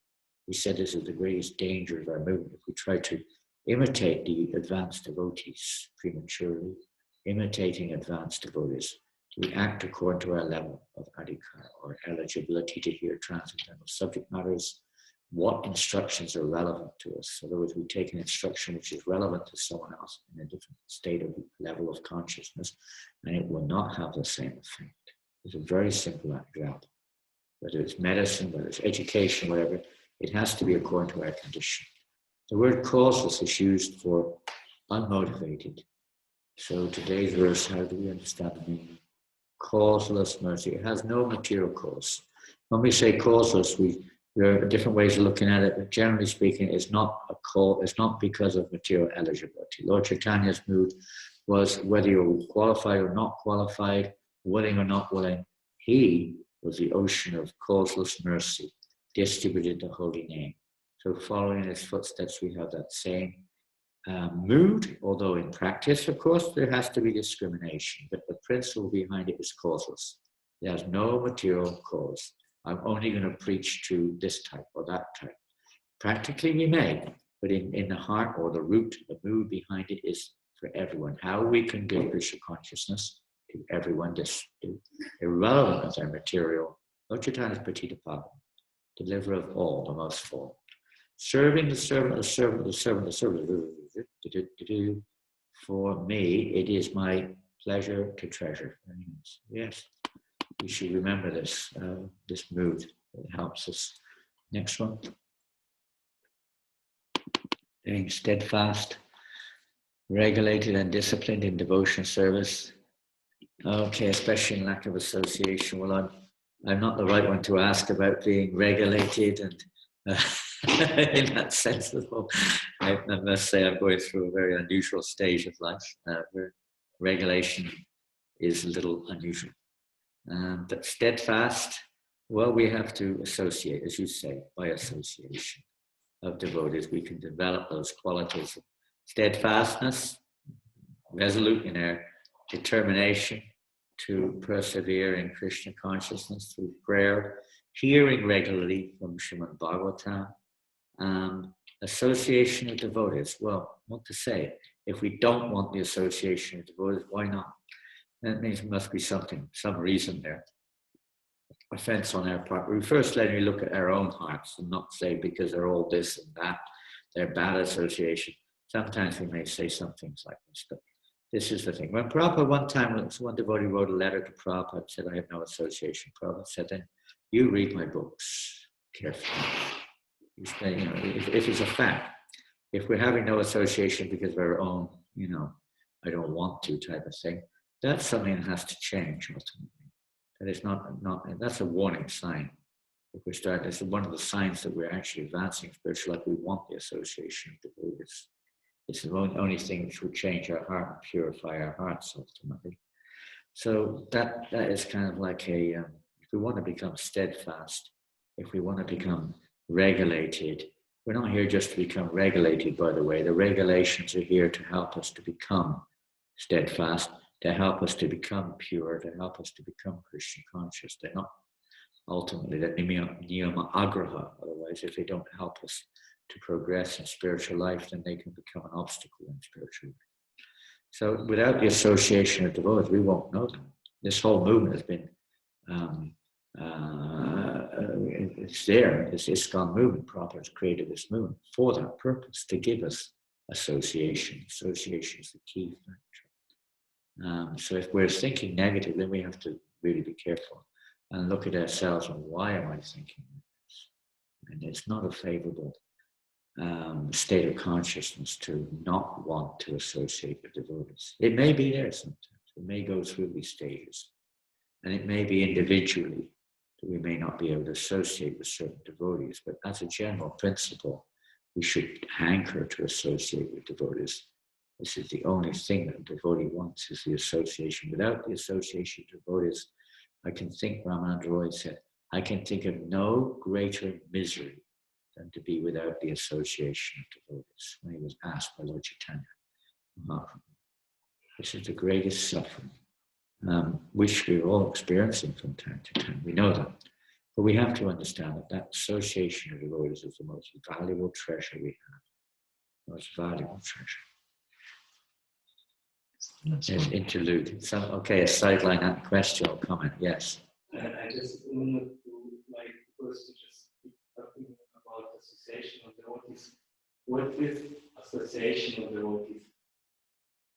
He said this is the greatest danger of our movement. If we try to imitate the advanced devotees prematurely, imitating advanced devotees, we act according to our level of adhikar or eligibility to hear transcendental subject matters, what instructions are relevant to us. In other words, we take an instruction which is relevant to someone else in a different state of level of consciousness, and it will not have the same effect. It's a very simple example. Whether it's medicine, whether it's education, whatever, it has to be according to our condition. The word causeless is used for unmotivated. So today's verse, how do we understand the meaning? Causeless mercy. It has no material cause. When we say causeless, there are different ways of looking at it, but generally speaking, it's not because of material eligibility. Lord Chaitanya's mood was whether you're qualified or not qualified, willing or not willing, he was the ocean of causeless mercy, distributed the holy name. So following in his footsteps, we have that same mood, although in practice, of course, there has to be discrimination, but the principle behind it is causeless. It has no material cause. I'm only going to preach to this type or that type. Practically we may, but in the heart or the root, the mood behind it is for everyone. How we can give Krishna consciousness to everyone, irrelevant of their material. Lord Chaitanya's Patita Pavan, deliverer of all, the most full. Serving the servant, the servant, the servant, the servant. For me, it is my pleasure to treasure. Yes, we should remember this mood. It helps us. Next one. Being steadfast, regulated and disciplined in devotion service. Okay, especially in lack of association. Well, I'm not the right one to ask about being regulated and in that sense at all. I must say I'm going through a very unusual stage of life where regulation is a little unusual. But steadfast, well, we have to associate, as you say, by association of devotees. We can develop those qualities of steadfastness, resolute in our determination to persevere in Krishna consciousness through prayer, hearing regularly from Srimad Bhagavatam, association of devotees. Well, what to say? If we don't want the association of devotees, why not? That means there must be something, some reason there. Offense on our part. We first let me look at our own hearts and not say because they're all this and that, they're bad association. Sometimes we may say some things like this, but this is the thing. When Prabhupada one devotee wrote a letter to Prabhupada, said, I have no association. Prabhupada said, then you read my books carefully. You say, if it's a fact, if we're having no association because of our own, I don't want to type of thing, that's something that has to change ultimately. That is not, that's a warning sign. If we start, it's one of the signs that we're actually advancing spiritually, like we want the association of devotees. It's the only thing which would change our heart and purify our hearts ultimately. So that is kind of like if we want to become steadfast, if we want to become regulated, we're not here just to become regulated, by the way. The regulations are here to help us to become steadfast, to help us to become pure, to help us to become Krishna conscious. They're not ultimately that niyama agraha. Otherwise, if they don't help us to progress in spiritual life, then they can become an obstacle in spiritual life. So without the association of devotees, we won't know them. This whole movement has been, it's there, this ISKCON movement. Prabhupada has created this movement for that purpose, to give us association. Association is the key factor. So if we're thinking negative, then we have to really be careful and look at ourselves and why am I thinking like this? And it's not a favorable state of consciousness to not want to associate with devotees. It may be there sometimes. We may go through these stages. And it may be individually that we may not be able to associate with certain devotees. But as a general principle, we should hanker to associate with devotees. This is the only thing that a devotee wants, is the association. Without the association of devotees, I can think, Ramananda Roy said, I can think of no greater misery than to be without the association of devotees. When he was asked by Lord Chaitanya Mahaprabhu, this is the greatest suffering, which we're all experiencing from time to time. We know that. But we have to understand that that association of devotees is the most valuable treasure we have. The most valuable treasure. Yes, interlude. So, okay, a sideline and question or comment. Yes. I just wanted to, first to just keep talking about association of devotees. What is association of devotees?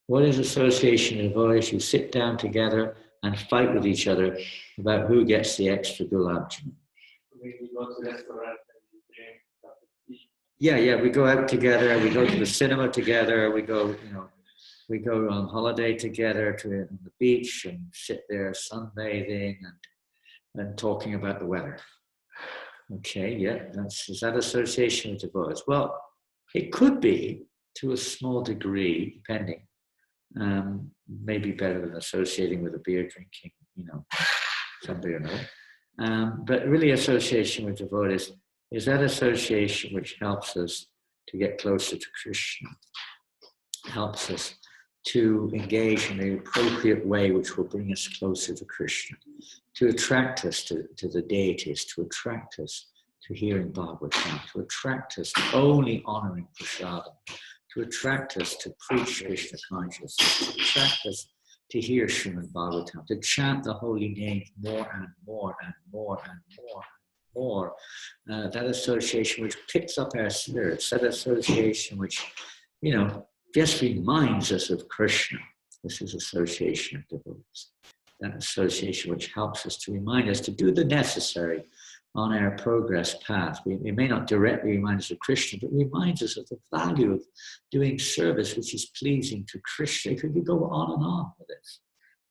What is association of devotees? You sit down together and fight with each other about who gets the extra gulab. We go to the restaurant and we drink coffee. Yeah, we go out together, we go to the cinema together, we go on holiday together to the beach and sit there sunbathing and talking about the weather. Okay, yeah, is that association with devotees? Well, it could be to a small degree, depending. Maybe better than associating with a beer drinking, somebody or another. But really association with devotees is that association which helps us to get closer to Krishna, helps us to engage in the appropriate way which will bring us closer to Krishna, to attract us to the deities, to attract us to hearing Bhagavatam, to attract us to only honoring prasadam, to attract us to preach Krishna consciousness, to attract us to hear Srimad Bhagavatam, to chant the holy name more and more and more and more and more. That association which picks up our spirits, that association which, just reminds us of Krishna. This is association of devotees. That association which helps us to remind us to do the necessary on our progress path. We may not directly remind us of Krishna, but reminds us of the value of doing service which is pleasing to Krishna. We could go on and on with this.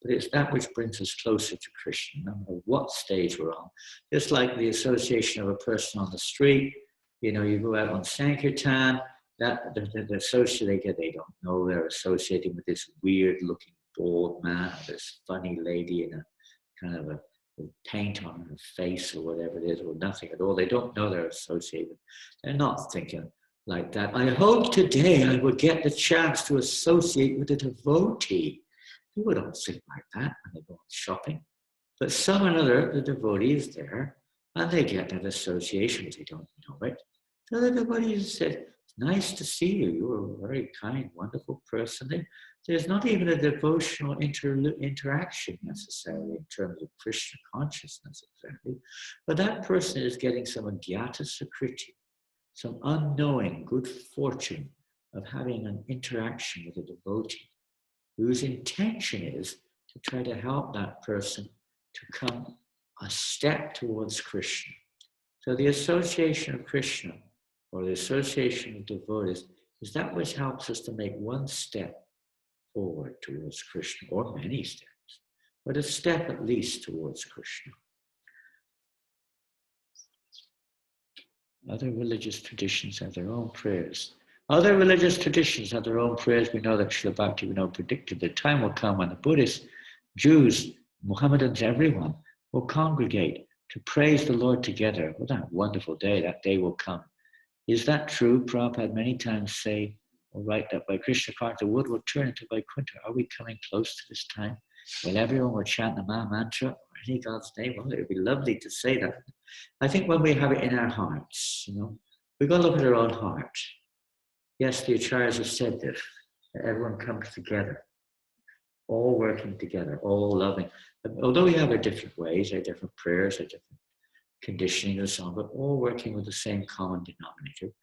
But it's that which brings us closer to Krishna, no matter what stage we're on. Just like the association of a person on the street, you go out on Sankirtan, that the associate they don't know they're associating with this weird looking bald man, or this funny lady in a kind of a paint on her face or whatever it is, or nothing at all. They don't know they're associated. They're not thinking like that. I hope today I will get the chance to associate with a devotee. People don't think like that when they go shopping. But some or another, the devotee is there, and they get that association, but they don't know it. So the devotee said, "It's nice to see you. You're a very kind, wonderful person." There's not even a devotional interaction necessarily in terms of Krishna consciousness exactly, but that person is getting some agyata sukriti, some unknowing good fortune of having an interaction with a devotee whose intention is to try to help that person to come a step towards Krishna. So the association of Krishna or the association of devotees is that which helps us to make one step forward towards Krishna, or many steps, but a step at least towards Krishna. Other religious traditions have their own prayers. Other religious traditions have their own prayers. We know that Srila Bhaktivinoda predicted the time will come when the Buddhists, Jews, Mohammedans, everyone will congregate to praise the Lord together. What a wonderful day, that day will come. Is that true? Prabhupada many times say, or write that by Krishna consciousness, the world will turn into Vaikuntha. Are we coming close to this time? When everyone will chant the Maha Mantra or any God's name? Well, it would be lovely to say that. I think when we have it in our hearts, we've got to look at our own heart. Yes, the Acharyas have said this, that everyone comes together, all working together, all loving. Although we have our different ways, our different prayers, our different conditioning and so on, but all working with the same common denominator.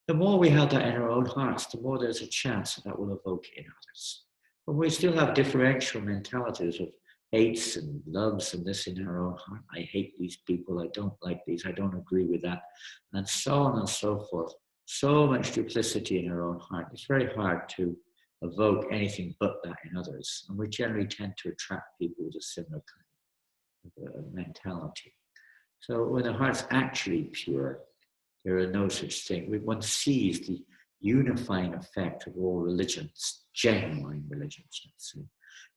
The more we have that in our own hearts, the more there's a chance that will evoke in others. But we still have differential mentalities of hates and loves and this in our own heart. I hate these people, I don't like these, I don't agree with that, and so on and so forth. So much duplicity in our own heart. It's very hard to evoke anything but that in others. And we generally tend to attract people with a similar kind of mentality. So when the heart's actually pure, there are no such thing. One sees the unifying effect of all religions, genuine religions, let's say.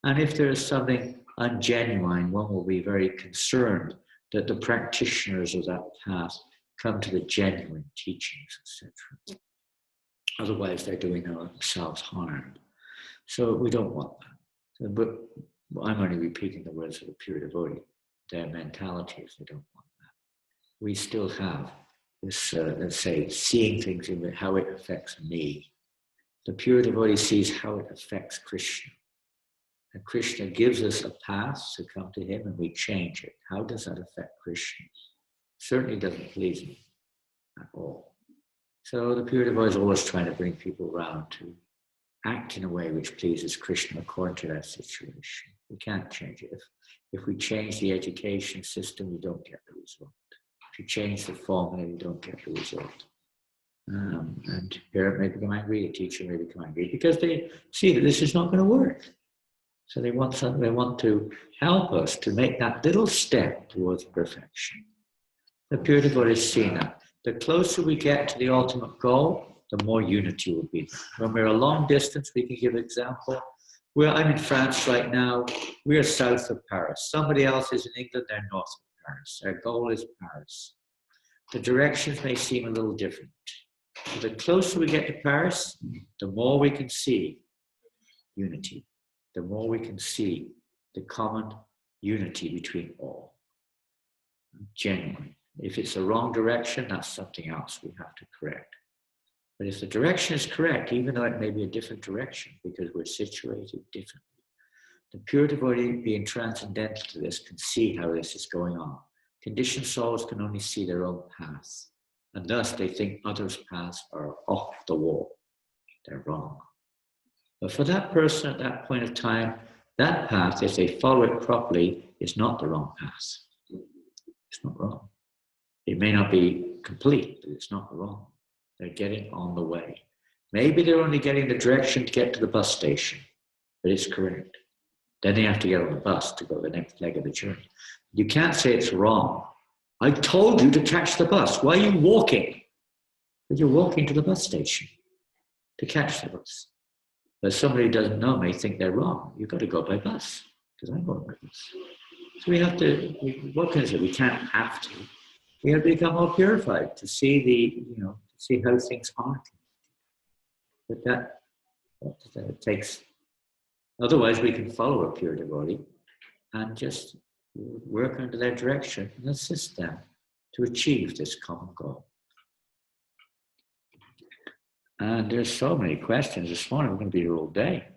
And if there is something ungenuine, one will be very concerned that the practitioners of that path come to the genuine teachings, etc. Otherwise, they're doing themselves harm. So we don't want that. But I'm only repeating the words of the pure devotee. Their mentality is they don't want that. We still have this, let's say, seeing things in how it affects me. The pure devotee sees how it affects Krishna. And Krishna gives us a path to come to him and we change it. How does that affect Krishna? Certainly doesn't please me at all. So the pure devotee is always trying to bring people around to act in a way which pleases Krishna according to that situation. We can't change it. If we change the education system, we don't get the result. If you change the formula, you don't get the result. And parent may become angry, a teacher may become angry because they see that this is not going to work. So they want to help us to make that little step towards perfection. The pure devotee is seeing that. The closer we get to the ultimate goal, the more unity will be. When we're a long distance, we can give an example. I'm in France right now. We're south of Paris. Somebody else is in England, they're north of Paris. Our goal is Paris. The directions may seem a little different. But the closer we get to Paris, the more we can see unity. The more we can see the common unity between all. Genuine. If it's the wrong direction, that's something else we have to correct. But if the direction is correct, even though it may be a different direction, because we're situated differently, the pure devotee, being transcendental to this, can see how this is going on. Conditioned souls can only see their own path, and thus they think others' paths are off the wall. They're wrong. But for that person at that point of time, that path, if they follow it properly, is not the wrong path. It's not wrong. It may not be complete, but it's not wrong. They're getting on the way. Maybe they're only getting the direction to get to the bus station, but it's correct. Then they have to get on the bus to go the next leg of the journey. You can't say it's wrong. I told you to catch the bus. Why are you walking? But you're walking to the bus station to catch the bus. But somebody who doesn't know may think they're wrong. You've got to go by bus, because I'm going by bus. So we have to, what can I say? We can't have to. We have to become more purified to see to see how things are. But that takes, otherwise we can follow a pure devotee and just work under their direction and assist them to achieve this common goal. And there's so many questions this morning. We're going to be here all day.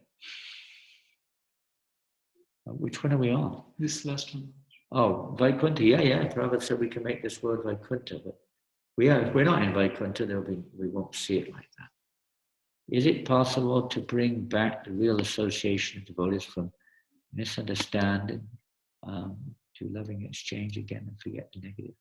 Which one are we on? This last one. Oh, Vaikuntha. Yeah. Prabhupada said we can make this word Vaikuntha, but if we're not in Vaikuntha, we won't see it like that. Is it possible to bring back the real association of devotees from misunderstanding to loving exchange again and forget the negative?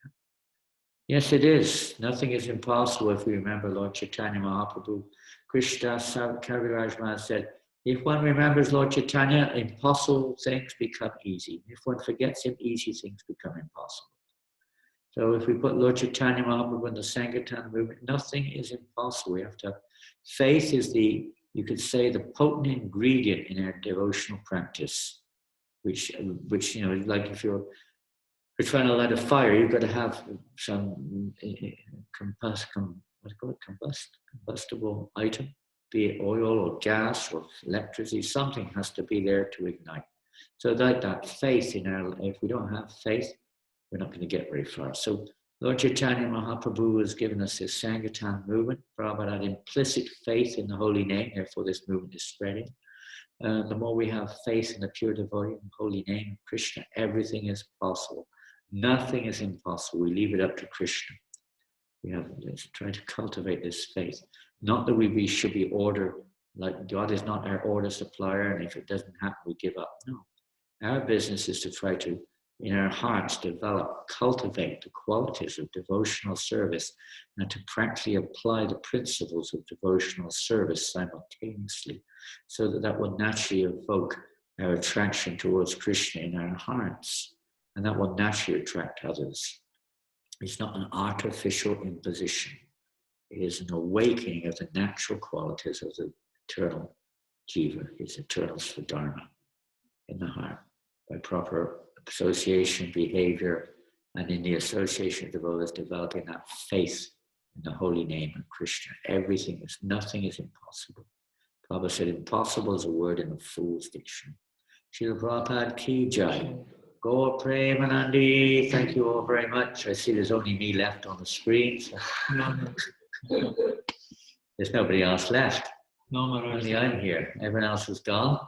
Yes, it is. Nothing is impossible if we remember Lord Chaitanya Mahaprabhu. Krishna Kaviraj Maharaj said, if one remembers Lord Chaitanya, impossible things become easy. If one forgets him, easy things become impossible. So if we put Lord Chaitanya Mahaprabhu in the Sankirtan movement, nothing is impossible. We have to have faith is you could say, the potent ingredient in our devotional practice, which like if you're trying to light a fire, you've got to have some combustible item, be it oil or gas or electricity, something has to be there to ignite. So that faith if we don't have faith, we're not going to get very far. So Lord Chaitanya Mahaprabhu has given us this Sankirtan movement. Prabhupada had implicit faith in the holy name, therefore this movement is spreading. The more we have faith in the pure devotee and holy name of Krishna, everything is possible. Nothing is impossible. We leave it up to Krishna. We have to try to cultivate this faith. Not that we should be ordered, like God is not our order supplier, and if it doesn't happen, we give up. No. Our business is to try to, in our hearts, cultivate the qualities of devotional service and to practically apply the principles of devotional service simultaneously so that will naturally evoke our attraction towards Krishna in our hearts, and that will naturally attract others. It's not an artificial imposition. It is an awakening of the natural qualities of the eternal jiva, its eternal svadharma in the heart by proper association, behavior, and in the association of devotees developing that faith in the holy name of Krishna. Nothing is impossible. Prabhupada said impossible is a word in a fool's dictionary. Srila Prabhupada ki jai. Gaur Premanandi, thank you all very much. I see there's only me left on the screen. So. There's nobody else left. No, Maharaj. Only I'm here. Everyone else is gone.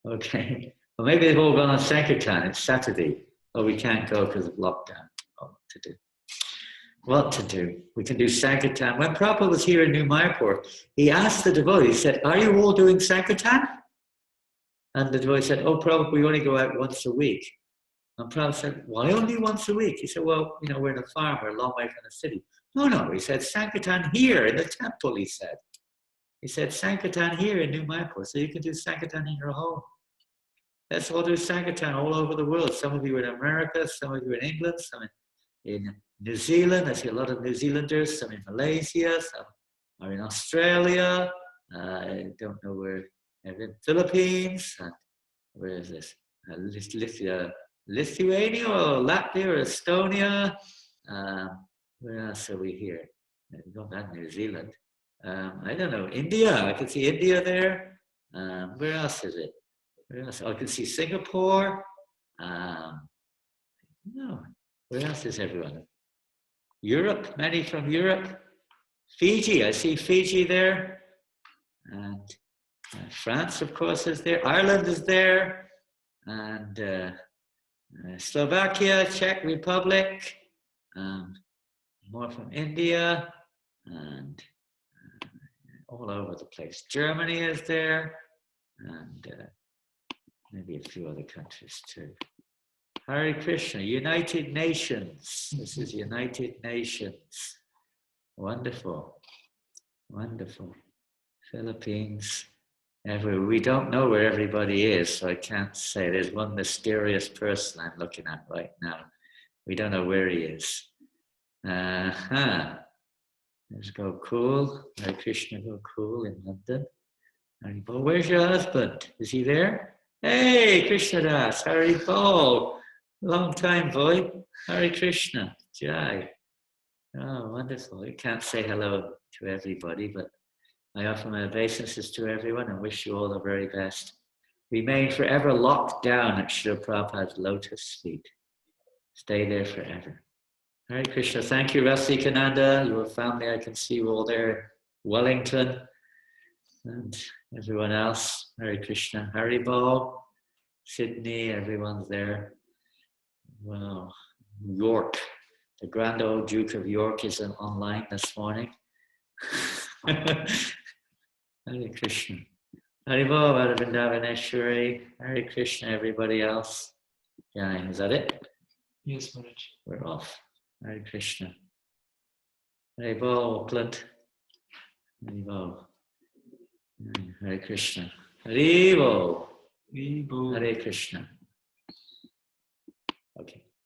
Okay. Well, maybe they've all gone on Sankirtan. It's Saturday. Oh, we can't go because of lockdown. Oh, what to do? We can do Sankirtan. When Prabhupada was here in New Mayapur, he asked the devotees, he said, are you all doing Sankirtan? And the devotee said, oh, Prabhupada, we only go out once a week. And Prabhupada said, why only once a week? He said, well, we're in a farm, we're a long way from the city. No, he said, Sankirtan here in the temple, he said. He said, Sankirtan here in New Mayapur, so you can do Sankirtan in your home. Let's all do Sankirtan all over the world. Some of you in America, some of you in England, some in New Zealand. I see a lot of New Zealanders, some in Malaysia, some are in Australia. I don't know where. In Philippines, where is this? Lithuania or Latvia or Estonia. Where else are we here? Not New Zealand. I don't know. India. I can see India there. Where else is it? Where else? Oh, I can see Singapore. No. Where else is everyone? Europe. Many from Europe. Fiji. I see Fiji there. And France, of course, is there. Ireland is there. And Slovakia, Czech Republic. More from India. And all over the place. Germany is there. And maybe a few other countries too. Hare Krishna, United Nations. This is United Nations. Wonderful. Wonderful. Philippines. We don't know where everybody is, so I can't say. There's one mysterious person I'm looking at right now. We don't know where he is. There's Gokul, Hare Krishna Gokul in London. Hari Bol. Where's your husband? Is he there? Hey, Krishna Das. Hari Bol. Long time, boy. Hare Krishna. Jai. Oh, wonderful. I can't say hello to everybody, but I offer my obeisances to everyone and wish you all the very best. Remain forever locked down at Srila Prabhupada's lotus feet. Stay there forever. Hare Krishna. Thank you, Rasikananda, your family. I can see you all there. Wellington and everyone else. Hare Krishna. Hari Bol. Sydney, everyone's there. Wow. York. The Grand Old Duke of York is online this morning. Hare Krishna. Hari Bol, Vrindavaneshwari. Hare Krishna, everybody else. Yeah, is that it? Yes, Maharaj. We're off. Hare Krishna. Hare Bol, Clint. Hare Bol. Hare Krishna. Hare Bol. Hare Bol. Hare Krishna. Okay.